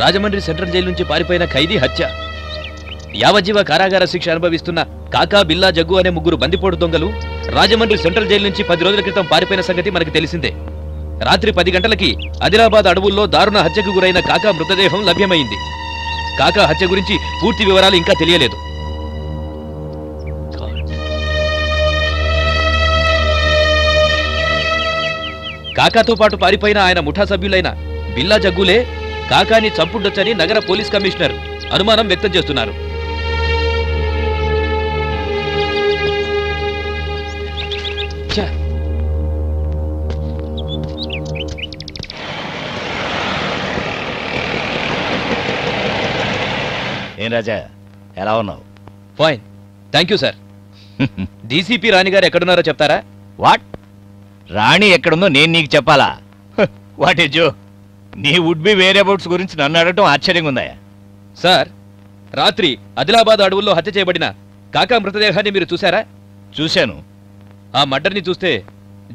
రాజమండ్రి సెంట్రల్ జైలు నుంచి పారిపోయిన ఖైదీ హత్య. యావజ్జీవ కారాగార శిక్ష అనుభవిస్తున్న కాకా, బిల్లా, జగ్గు అనే 3 బందిపోటు దొంగలు రాజమండ్రి సెంట్రల్ జైలు నుంచి 10 రోజుల క్రితం పారిపోయిన సంగతి మనకు తెలిసిందే. రాత్రి 10 గంటలకి ఆదిలాబాద్ అడవుల్లో దారుణ హత్యకు గురైన కాకా మృతదేహం లభ్యమైంది. కాకా హత్య గురించి పూర్తి వివరాలు ఇంకా తెలియలేదు. కాకాతో పాటు పారిపోయిన ఆయన ముఠా సభ్యులైన బిల్లా, జగ్గులే కాకాని చంపుండొచ్చని నగర పోలీస్ కమిషనర్ అనుమానం వ్యక్తం చేస్తున్నారు. ఏం రాజా, ఎలా ఉన్నావు? Fine, thank you sir. DCP Rani గారు ఎక్కడున్నారో చెప్తారా? వాట్? రాణి ఎక్కడుందో నేను నీకు చెప్పాలా? వాట్ ఏ జో, నీ వుడ్ బి వేరియబుల్స్ గురించి నన్ను అడగటం ఆశ్చర్యంగా ఉందా? సార్, రాత్రి ఆదిలాబాద్ అడవుల్లో హత్య చేయబడిన కాకా మృతదేహాన్ని మీరు చూశారా? చూశాను. ఆ మర్డర్ని చూస్తే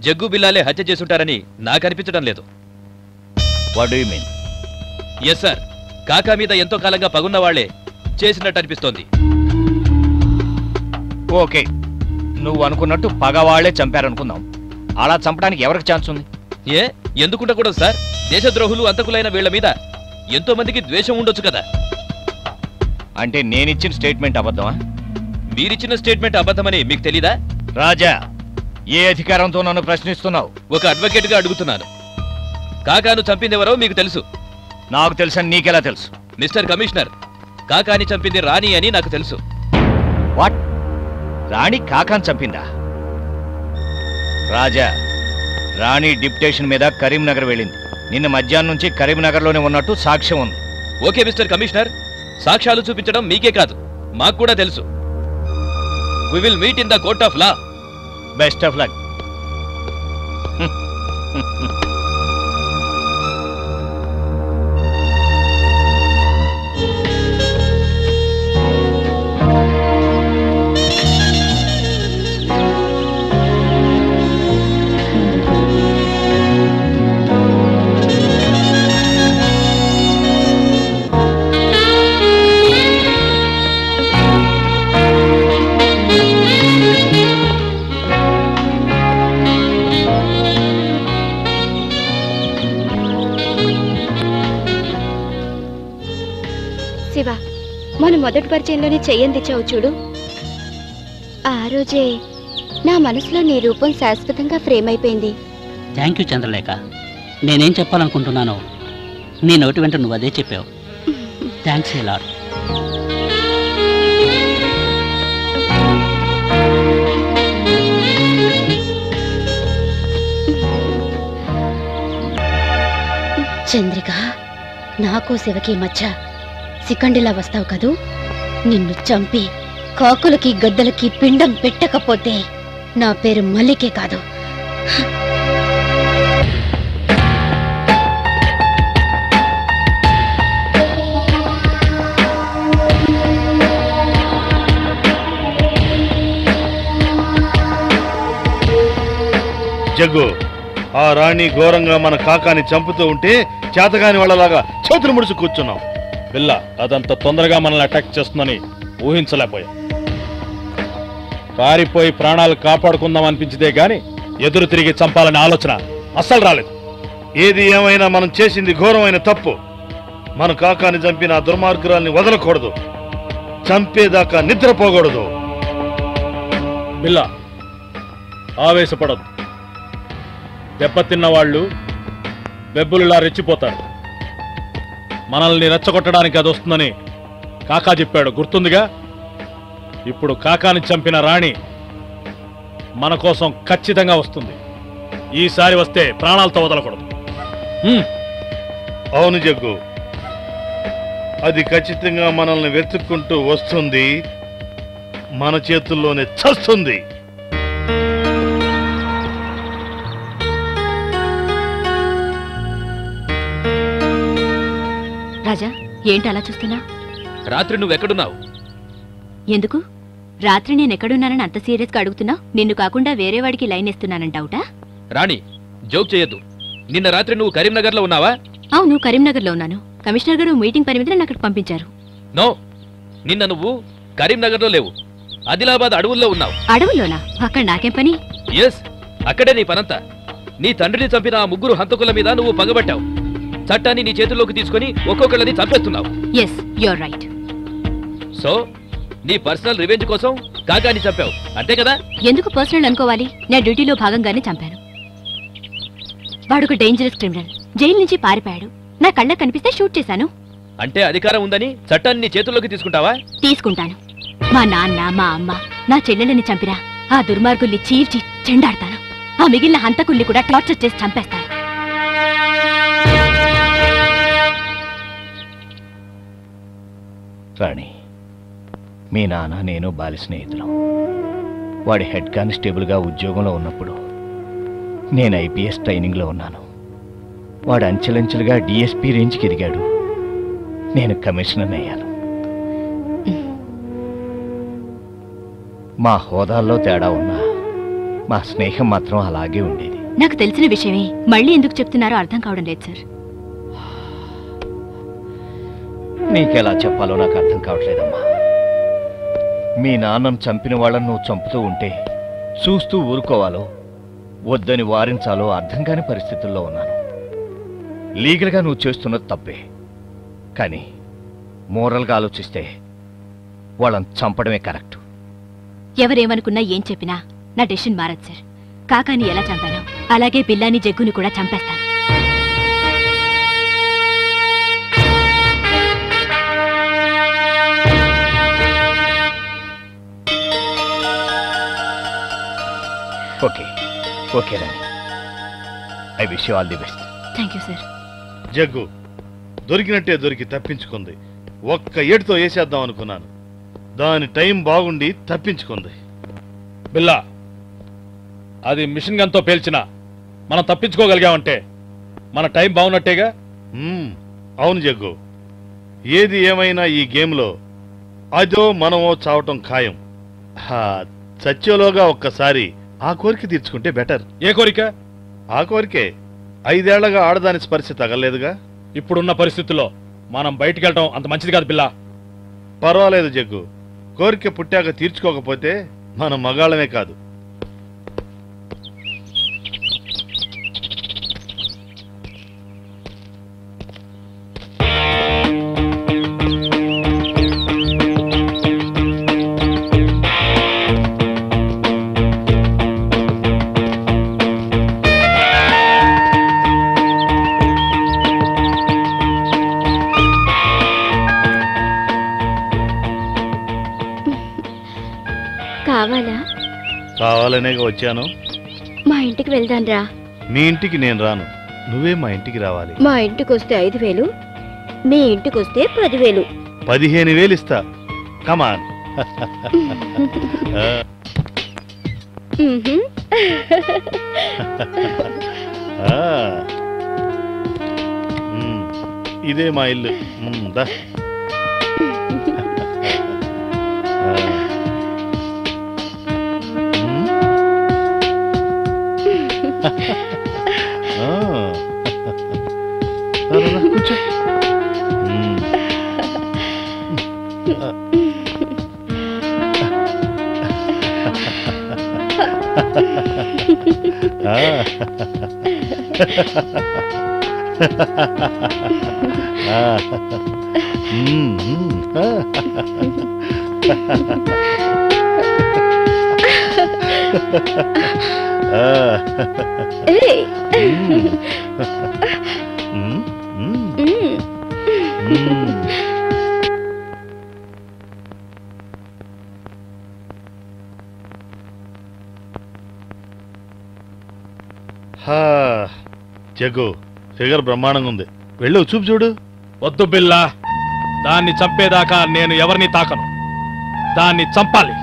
జగ్గు, బిల్లాలే హత్య చేసుంటారని నాకు అనిపించడం లేదు. What do you mean? Yes sir, కాకా మీద ఎంతో కాలంగా పగున్న వాళ్లే చేసినట్టు అనిపిస్తోంది. ఓకే, నువ్వు అనుకున్నట్టు పగవాళ్లే చంపారనుకుందాం. అలా చంపడానికి ఎవరికి ఛాన్స్ ఉంది? ఎందుకుండకూడదు సార్? దేశద్రోహులు, అంతకులైన వీళ్ల మీద ఎంతో మందికి ద్వేషం ఉండొచ్చు కదా. అంటే నేనిచ్చిన స్టేట్మెంట్ అబద్ధమా? మీరిచ్చిన స్టేట్మెంట్ అబద్ధమని మీకు తెలీదా? రాజా, ఏ అధికారంతో నన్ను ప్రశ్నిస్తున్నావు? ఒక అడ్వకేట్ గా అడుగుతున్నాను. కాకాను చంపిందెవరో మీకు తెలుసు. నాకు తెలుసని నీకెలా తెలుసు? మిస్టర్ కమిషనర్, కాకాని చంపింది రాణి అని నాకు తెలుసు. వాట్? రాణి కాకాని చంపిందా? రాజా, రాణి డిప్యుటేషన్ మీద కరీంనగర్ వెళ్ళింది. నిన్న మధ్యాహ్నం నుంచి కరీంనగర్లోనే ఉన్నట్టు సాక్ష్యం ఉంది. ఓకే మిస్టర్ కమిషనర్, సాక్ష్యాలు చూపించడం మీకే కాదు మాకు కూడా తెలుసు. We will meet in the court of law. Best of luck. Shiva, మన మొదటి పరిచయంలోనే చెయ్యందిచ్చావు చూడు. ఆ రోజే నా మనసులో నీ రూపం శాశ్వతంగా ఫ్రేమ్ అయిపోయింది. Thank you Chandralekha. నేనేం చెప్పాలనుకుంటున్నానో నీ నోటి వెంట నువ్వు అదే చెప్పావు. Thanks a lot. చంద్రిక, నాకు శివకి మధ్య సికండిలా వస్తావు కదూ. నిన్ను చంపి కాకులకి గద్దలకి పిండం పెట్టకపోతే నా పేరు మల్లికే కాదు. జగ్గు, ఆ రాణి ఘోరంగా మన కాకాని చంపుతూ ఉంటే చేతగాని వాళ్ళలాగా చేతులు ముడుచు కూర్చున్నాం. బిల్ల అదంత తొందరగా మనల్ని అటాక్ చేస్తుందని ఊహించలేకపోయాం. పారిపోయి ప్రాణాలు కాపాడుకుందాం అనిపించితే గాని ఎదురు తిరిగి చంపాలనే ఆలోచన అస్సలు రాలేదు. ఏది ఏమైనా మనం చేసింది ఘోరమైన తప్పు. మన కాకాని చంపిన ఆ దుర్మార్గురాల్ని వదలకూడదు. చంపేదాకా నిద్రపోకూడదు. బిల్ల ఆవేశపడద్దు. దెబ్బతిన్న వాళ్ళు బెబ్బులులా రెచ్చిపోతారు. మనల్ని రెచ్చగొట్టడానికి అది వస్తుందని కాకా చెప్పాడు, గుర్తుందిగా? ఇప్పుడు కాకాని చంపిన రాణి మన కోసం ఖచ్చితంగా వస్తుంది. ఈసారి వస్తే ప్రాణాలతో వదలకూడదు. అవును జగ్గు, అది ఖచ్చితంగా మనల్ని వెతుక్కుంటూ వస్తుంది. మన చేతుల్లోనే చస్తుంది. రాజా, ఏంటి అలా చూస్తున్నా? రాత్రి నువ్వెక్కడున్నావు? ఎందుకు? రాత్రి నేనెక్కడున్నానని అంత సీరియస్గా అడుగుతున్నా? నిన్ను కాకుండా వేరే వాడికి లైన్ ఇస్తున్నానంటావుటా? రాణి, జోక్ చేయొద్దు. నిన్న రాత్రి నువ్వు కరీంనగర్లో ఉన్నావా? అవును, కరీంనగర్లో ఉన్నాను. కమిషనర్ గారు మీటింగ్ పని మీద నన్ను అక్కడికి పంపించారు. నో, నిన్న నువ్వు కరీంనగర్లో లేవు, ఆదిలాబాద్ అడవుల్లో ఉన్నావు. అడవుల్లోనా? అక్కడ నాకేం పని? ఎస్, అక్కడే నీ పనంతా. నీ తండ్రిని చంపిన ఆ ముగ్గురు హంతకుల మీద నువ్వు పగబట్టావు. చట్టాన్ని నీ చేతుల్లోకి తీసుకుని ఒక్కొక్కళ్ళని చంపేస్తున్నావు. Yes, you're right. సో నీ పర్సనల్ రివెంజ్ కోసం కాకాని చంపావు, అంతే కదా? ఎందుకు పర్సనల్ అనుకోవాలి? నా డ్యూటీలో భాగంగానే చంపాను. వాడొక డేంజరస్ క్రిమినల్, జైలు నుంచి పారిపోయాడు. నా కళ్ళకు కనిపిస్తే షూట్ చేశాను. అంటే అధికారం ఉందని చట్టాన్ని నీ చేతుల్లోకి తీసుకుంటావా? తీసుకుంటాను. మా నాన్న, మా అమ్మ, నా చెల్లెలని చంపినా ఆ దుర్మార్గుల్ని చీల్చి చెండాడతాను. ఆ మిగిలిన హంతకుల్ని కూడా టార్చర్ చేసి చంపేస్తాను. రాణి, మీ నాన్న నేను బాలి స్నేహితులం. వాడి హెడ్ కానిస్టేబుల్గా ఉద్యోగంలో ఉన్నప్పుడు నేను ఐపీఎస్ ట్రైనింగ్లో ఉన్నాను. వాడు అంచెలంచెలుగా డిఎస్పీ రేంజ్కి ఎదిగాడు. నేను కమిషనర్ అయ్యాను. మా హోదాల్లో తేడా ఉన్నా మా స్నేహం మాత్రం అలాగే ఉండేది. నాకు తెలిసిన విషయమే మళ్ళీ ఎందుకు చెప్తున్నారో అర్థం కావడం లేదు సార్. నీకెలా చెప్పాలో నాకు అర్థం కావట్లేదమ్మా. మీ నాన్నను చంపిన వాళ్ళని నువ్వు చంపుతూ ఉంటే చూస్తూ ఊరుకోవాలో వద్దని వారించాలో అర్థం కాని పరిస్థితుల్లో ఉన్నాను. లీగల్గా నువ్వు చేస్తున్నది తప్పే, కానీ మోరల్గా ఆలోచిస్తే వాళ్ళని చంపడమే కరెక్ట్. ఎవరేమనుకున్నా ఏం చెప్పినా నా డెసిషన్ మారదు సార్. కాకాని ఎలా చంపాను అలాగే బిల్లాని జగ్గుని కూడా చంపేస్తాను. Okay okay Rani, I wish you all the best. Thank you sir. Jaggu దొరికినట్టే దొరికి తప్పించుకుంది. ఒక్క ఏడుతో వేసేద్దాం అనుకున్నాను, దాని టైం బాగుండి తప్పించుకుంది. బిల్లా, అది మిషన్ గన్తో పేల్చినా మనం తప్పించుకోగలిగామంటే మన టైం బాగున్నట్టేగా. అవును జగ్గు, ఏది ఏమైనా ఈ గేమ్లో అదో మనమో చావటం ఖాయం. చచ్చేలోగా ఒక్కసారి ఆ కోరిక తీర్చుకుంటే బెటర్. ఏ కోరిక? ఆ కోరికే 5 ఏళ్లగా ఆడదాని స్పర్శ తగలేదుగా. ఇప్పుడున్న పరిస్థితుల్లో మనం బయటికి వెళ్ళటం అంత మంచిది కాదు బిల్లా. పర్వాలేదు జగ్గు, కోరిక పుట్టాక తీర్చుకోకపోతే మనం మగాళ్ళమే కాదు. కావాలా? కావాలనే వచ్చాను. మా ఇంటికి వెళ్దాం రా. మీ ఇంటికి నేను రాను, నువ్వే మా ఇంటికి రావాలి. మా ఇంటికి వస్తే 5,000, మీ ఇంటికి వస్తే 10,000. 15,000 ఇస్తా. కమాన్. ఇదే మా ఇల్లు. దా. కూర్చో. జగ్గు, ఫిగర్ బ్రహ్మాండంగా ఉంది. వెళ్ళు చూపు చూడు. వద్దు బిల్లా, దాన్ని చంపేదాకా నేను ఎవరిని తాకను. దాన్ని చంపాలి.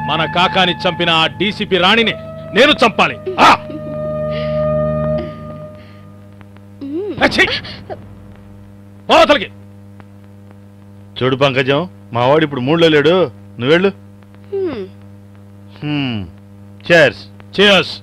మన కాకాని చంపిన ఆ డీసీపీ రాణిని నేను చంపాలి. పోతలకి చూడు పంకజం, మావాడు ఇప్పుడు మూడ్లో లేడు, నువ్వెళ్ళు. చేర్స్. చేర్స్.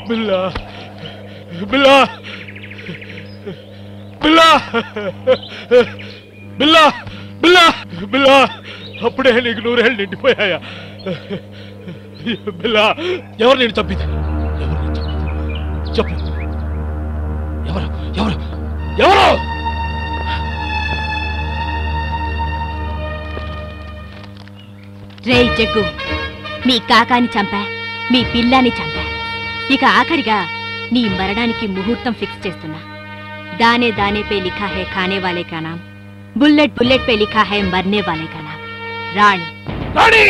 బిల్లా బిల్లా బిల్లా బిల్లా బిల్లా బిల్లా అప్పుడే నీకు 100 ఏళ్ళు నిండిపోయాయా? బిల్లా ఎవరు నేను చంపింది? చెప్పు. ఎవరు ఎవరు ఎవరు? రే జగ్గు, మీ కాకాని చంపా, మీ పిల్లాని చంపా. ఇక ఆఖరిగా నీ మరణానికి ముహూర్తం ఫిక్స్ చేస్తున్నా. దానే దానే పే లిఖా హై ఖానే వాలే కా నామ్, బుల్లెట్ బుల్లెట్ పే లిఖా హై మర్నే వాలే కా నామ్. రాణి. రాణి!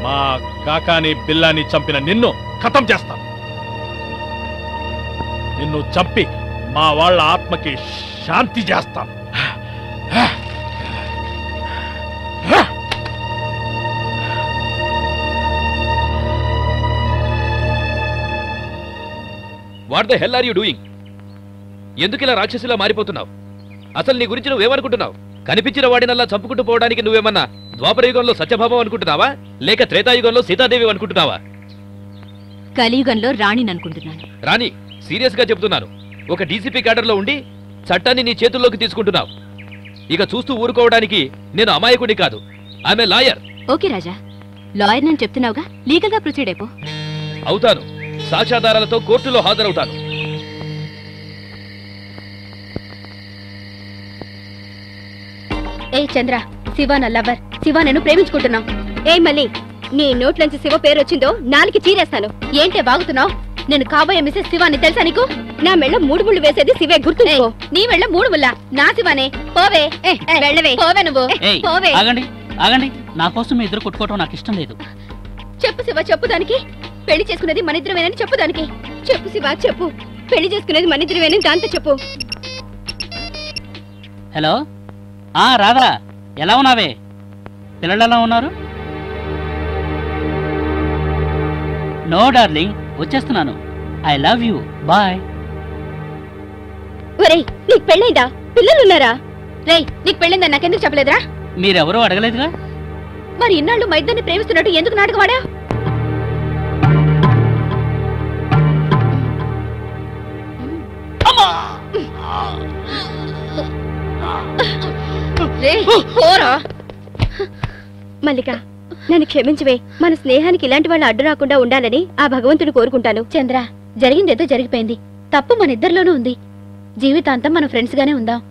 మా కాకాని బిల్లాని చంపిన నిన్ను ఖతం చేస్తాను. నిన్ను చంపి మా వాళ్ళ ఆత్మకి శాంతి చేస్తాను. What the hell are you doing? ఎందుకు ఇలా రాక్షసిలా మారిపోతున్నావు? అసలు నీ గురించి నువ్వేమనుకుంటున్నావు? కనిపించిన వాడినల్లా చంపుకుంటూ పోవడానికి నువ్వేమన్నా ద్వాపరయుగంలో సత్యభావం అనుకుంటున్నావా, లేక త్రేతాయుగంలో సీతాదేవి అనుకుంటున్నావా? కలియుగంలో రాణిని అనుకుంటున్నాను. రాణి, సీరియస్ గా చెప్తున్నాను. ఒక డీసీపీ క్యాడర్లో ఉండి చట్టాన్ని నీ చేతుల్లోకి తీసుకుంటున్నావు. ఇక చూస్తూ ఊరుకోవడానికి నేను అమాయకుడి కాదు, ఆమె లాయర్. ఓకే రాజా, లాయర్ నేను చెప్తున్నావుగా, లీగల్ గా ప్రొసీడ్ అయిపో. అవుతాను. సాక్ష్యాధారాలతో కోర్టులో హాజరవుతాను. ఏ చంద్ర, శివ నా లవర్. శివ నేను ప్రేమించుకుంటున్నాం. ఏ మళ్ళీ నీ నోట్లోంచి శివ పేరు వచ్చిందో నాలుగు చీరేస్తాను. ఏంటే బాగుతున్నావు? నేను కాబోయే మిసెస్ శివాని తెలుసా నీకు? నా మెళ్ళ 3 ముళ్ళు వేసేది శివే, గుర్తుంచుకో. నీ మెళ్ళ 3 ముళ్ళ నా శివానే. పోవే, వెళ్ళవే, పోవే నువ్వు. పోవే. ఆగండి ఆగండి, నా కోసం మీ ఇద్దరు కొట్టుకోవటం నాకు ఇష్టం లేదు. చెప్పు శివ, చెప్పు. దానికి పెళ్లి చేసుకునేది మనిద్దరమేనని చెప్పు. దానికి చెప్పు శివ, చెప్పు. పెళ్లి చేసుకునేది మనిద్దరమేనని దాంతో చెప్పు. హలో, రాధా, ఎలా ఉన్నావే? పిల్లలు ఎలా ఉన్నారు? నో డార్లింగ్, వచ్చేస్తున్నాను. I love you, bye. ఒరేయ్, నీకు పెళ్ళైందా? పిల్లలున్నారా? రేయ్, నీకు పెళ్ళైందని నాకెందుకు చెప్పలేదురా? మీరెవరూ అడగలేదుగా. మరి ఇన్నాళ్ళు మా ఇద్దరిని ప్రేమిస్తున్నట్టు ఎందుకు నాటకం ఆడా? మల్లిక, నన్ను క్షమించవే. మన స్నేహానికి ఇలాంటి వాళ్ళు అడ్డు రాకుండా ఉండాలని ఆ భగవంతుని కోరుకుంటాను. చంద్ర, జరిగిందేదో జరిగిపోయింది. తప్పు మన ఇద్దరిలోనూ ఉంది. జీవితాంతం మన ఫ్రెండ్స్ గానే ఉందాం.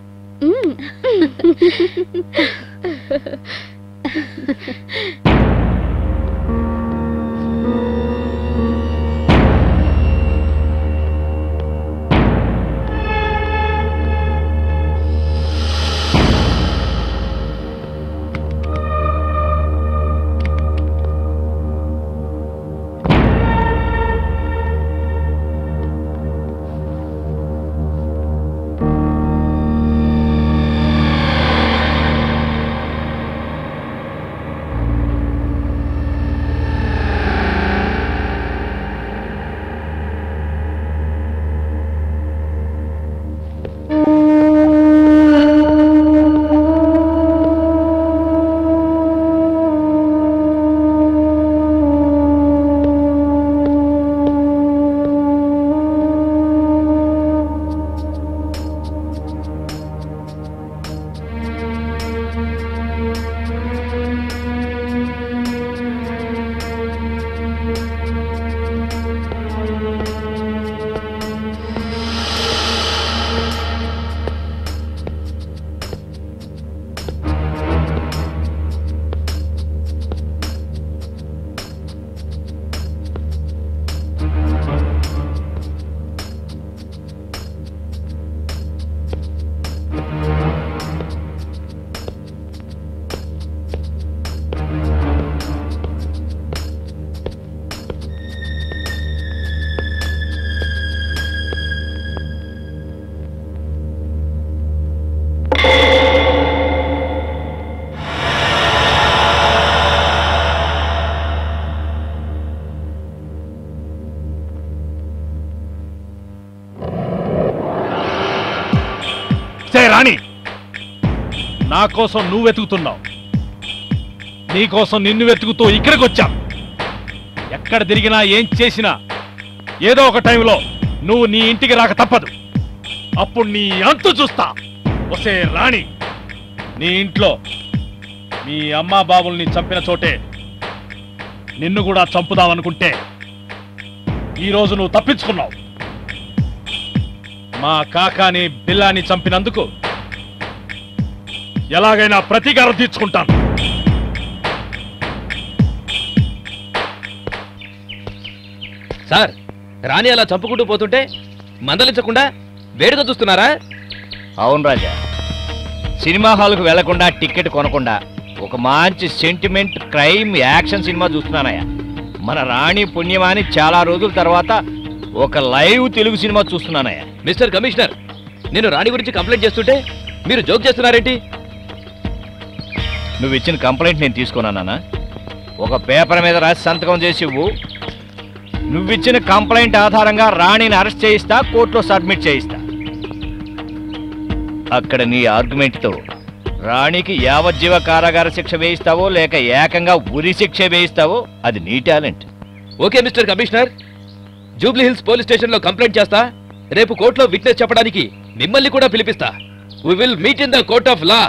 రాణి, నా కోసం నువ్వు వెతుకుతున్నావు, నీ కోసం నిన్ను వెతుకుతూ ఇక్కడికి వచ్చాను. ఎక్కడ తిరిగినా ఏం చేసినా ఏదో ఒక టైంలో నువ్వు నీ ఇంటికి రాక తప్పదు. అప్పుడు నీ అంతు చూస్తా. ఒసే రాణి, నీ ఇంట్లో మీ అమ్మా బాబుల్ని చంపిన చోటే నిన్ను కూడా చంపుదామనుకుంటే ఈరోజు నువ్వు తప్పించుకున్నావు. మా కాకాని బిల్లాని చంపినందుకు ఎలాగైనా ప్రతీకారం తీర్చుకుంటాను. సార్, రాణి అలా చంపుకుంటూ పోతుంటే మందలించకుండా వేడుక చూస్తున్నారా? అవును రాజా, సినిమా హాల్కు వెళ్లకుండా టికెట్ కొనకుండా ఒక మంచి సెంటిమెంట్ క్రైమ్ యాక్షన్ సినిమా చూస్తున్నానయ్యా. మన రాణి పుణ్యమాని చాలా రోజుల తర్వాత ఒక లైవ్ తెలుగు సినిమా చూస్తున్నానయ్యా. మిస్టర్ కమిషనర్, నేను రాణి గురించి కంప్లైంట్ చేస్తుంటే మీరు జోక్ చేస్తున్నారేంటి? నువ్వు ఇచ్చిన కంప్లైంట్ నేను తీసుకున్నానా? ఒక పేపర్ మీద రాసి సంతకం చేసి ఇవ్వు. నువ్విచ్చిన కంప్లైంట్ ఆధారంగా రాణిని అరెస్ట్ చేయిస్తా, కోర్టులో సబ్మిట్ చేయిస్తా. అక్కడ నీ ఆర్గ్యుమెంట్తో రాణికి యావజ్జీవ కారాగార శిక్ష వేయిస్తావో లేక ఏకంగా ఉరి శిక్ష వేయిస్తావో అది నీ talent. Okay mister commissioner, Jubilee Hills police స్టేషన్లో కంప్లైంట్ చేస్తా. రేపు కోర్టులో విట్నెస్ చెప్పడానికి మిమ్మల్ని కూడా పిలిపిస్తా. We will meet in the court of law.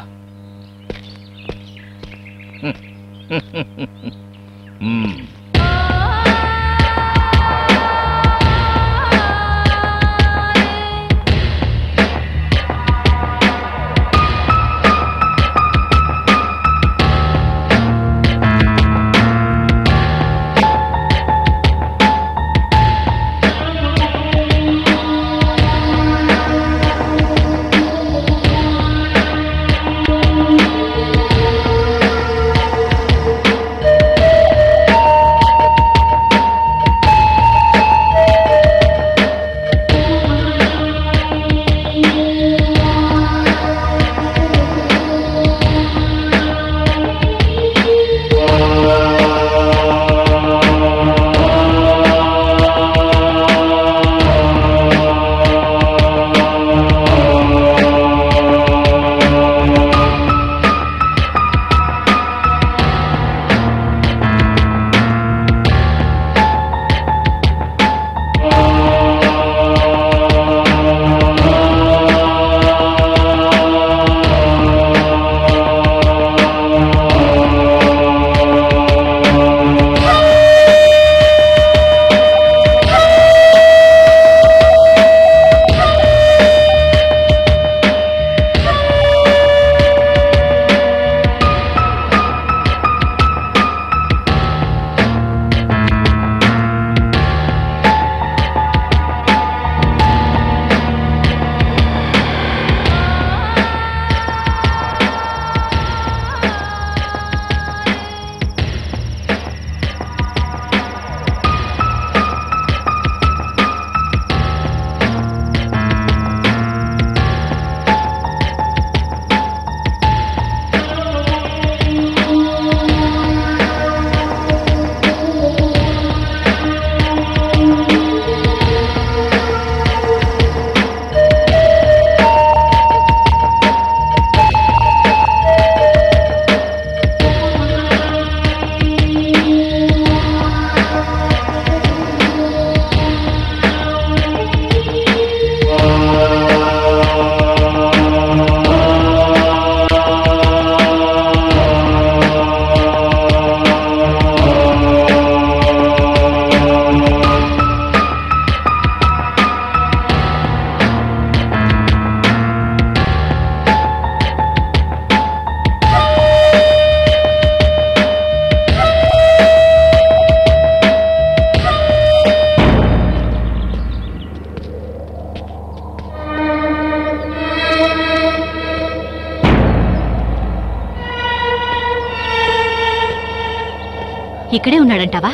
ఇక్కడే ఉన్నాడంటావా?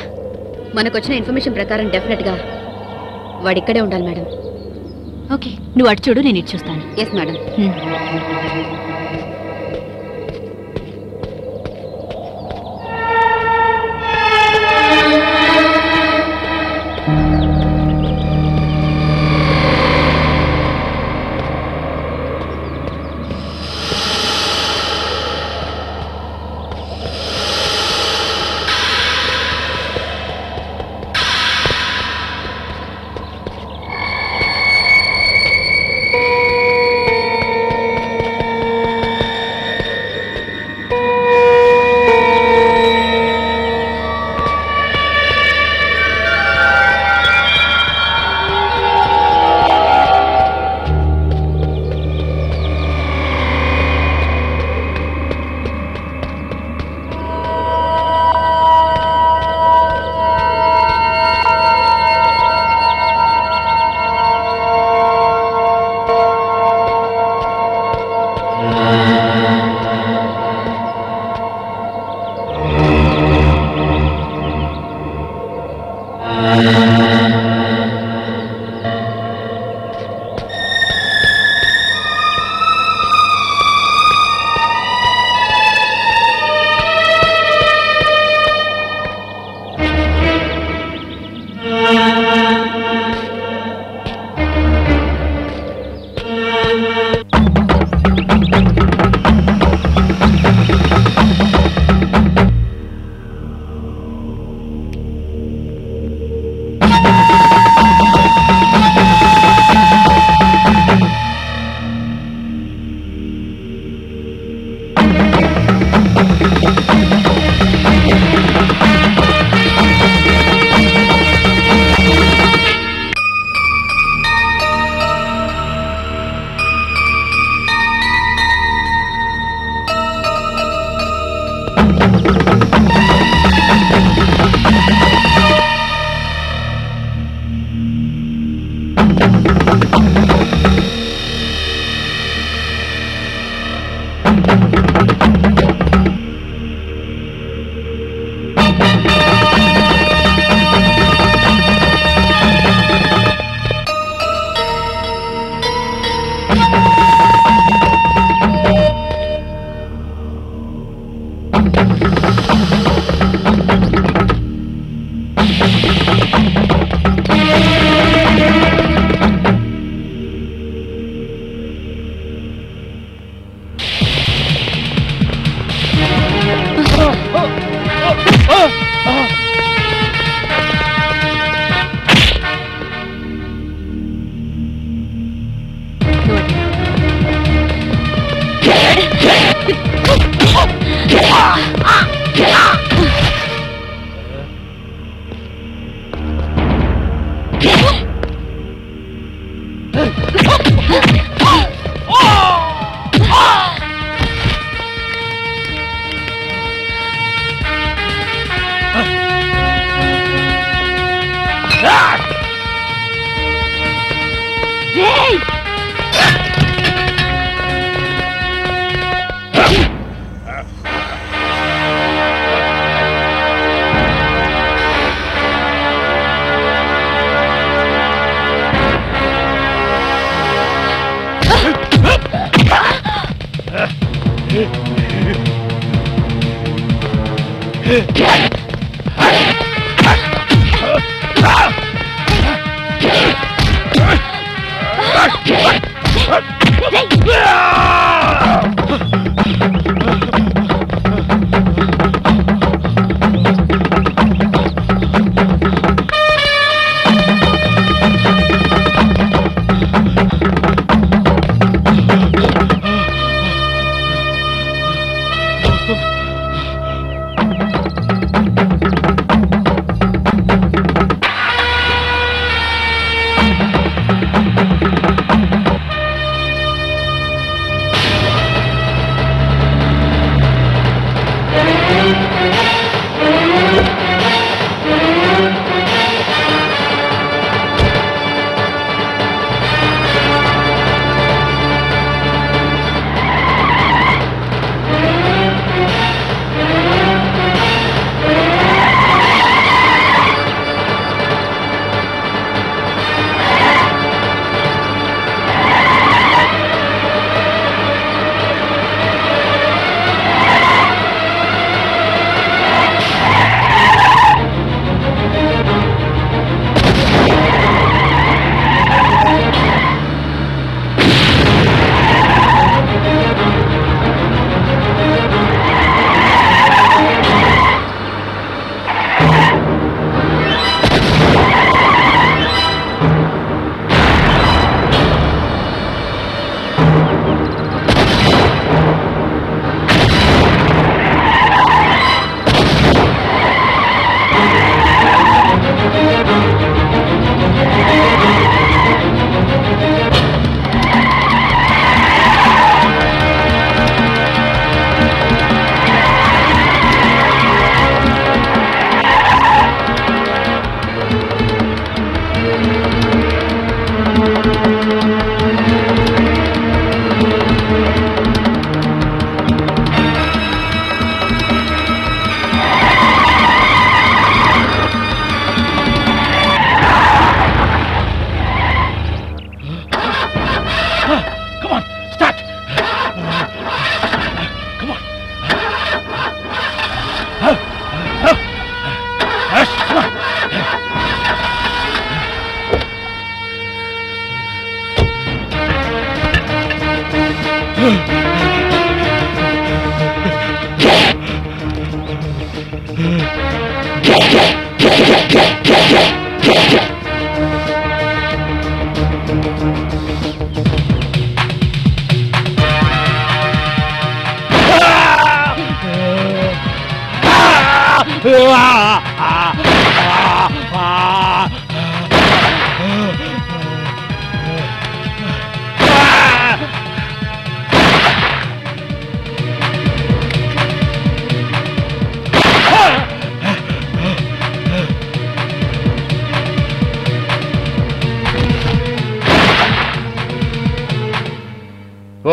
మనకొచ్చిన ఇన్ఫర్మేషన్ ప్రకారం డెఫినెట్ గా వాడిక్కడే ఉండాలి మేడం. ఓకే, నువ్వు అటు చూడు, నేను ఇటు చూస్తాను. Yes madam.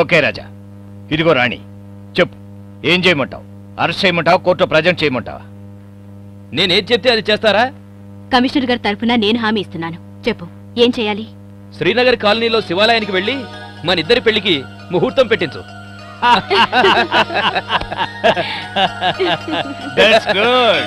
ఓకే రాజా, ఇదిగో రాణి, చెప్పు ఏం చేయమంటావు? అరెస్ట్ చేయమంటావా, కోర్టులో ప్రజెంట్ చేయమంటావా? నేనేం చెప్తే అది చేస్తారా? కమిషనర్ గారి తరఫున నేను హామీ ఇస్తున్నాను. చెప్పు, ఏం చేయాలి? శ్రీనగర్ కాలనీలో శివాలయానికి వెళ్ళి మన ఇద్దరి పెళ్లికి ముహూర్తం పెట్టించు. That's good.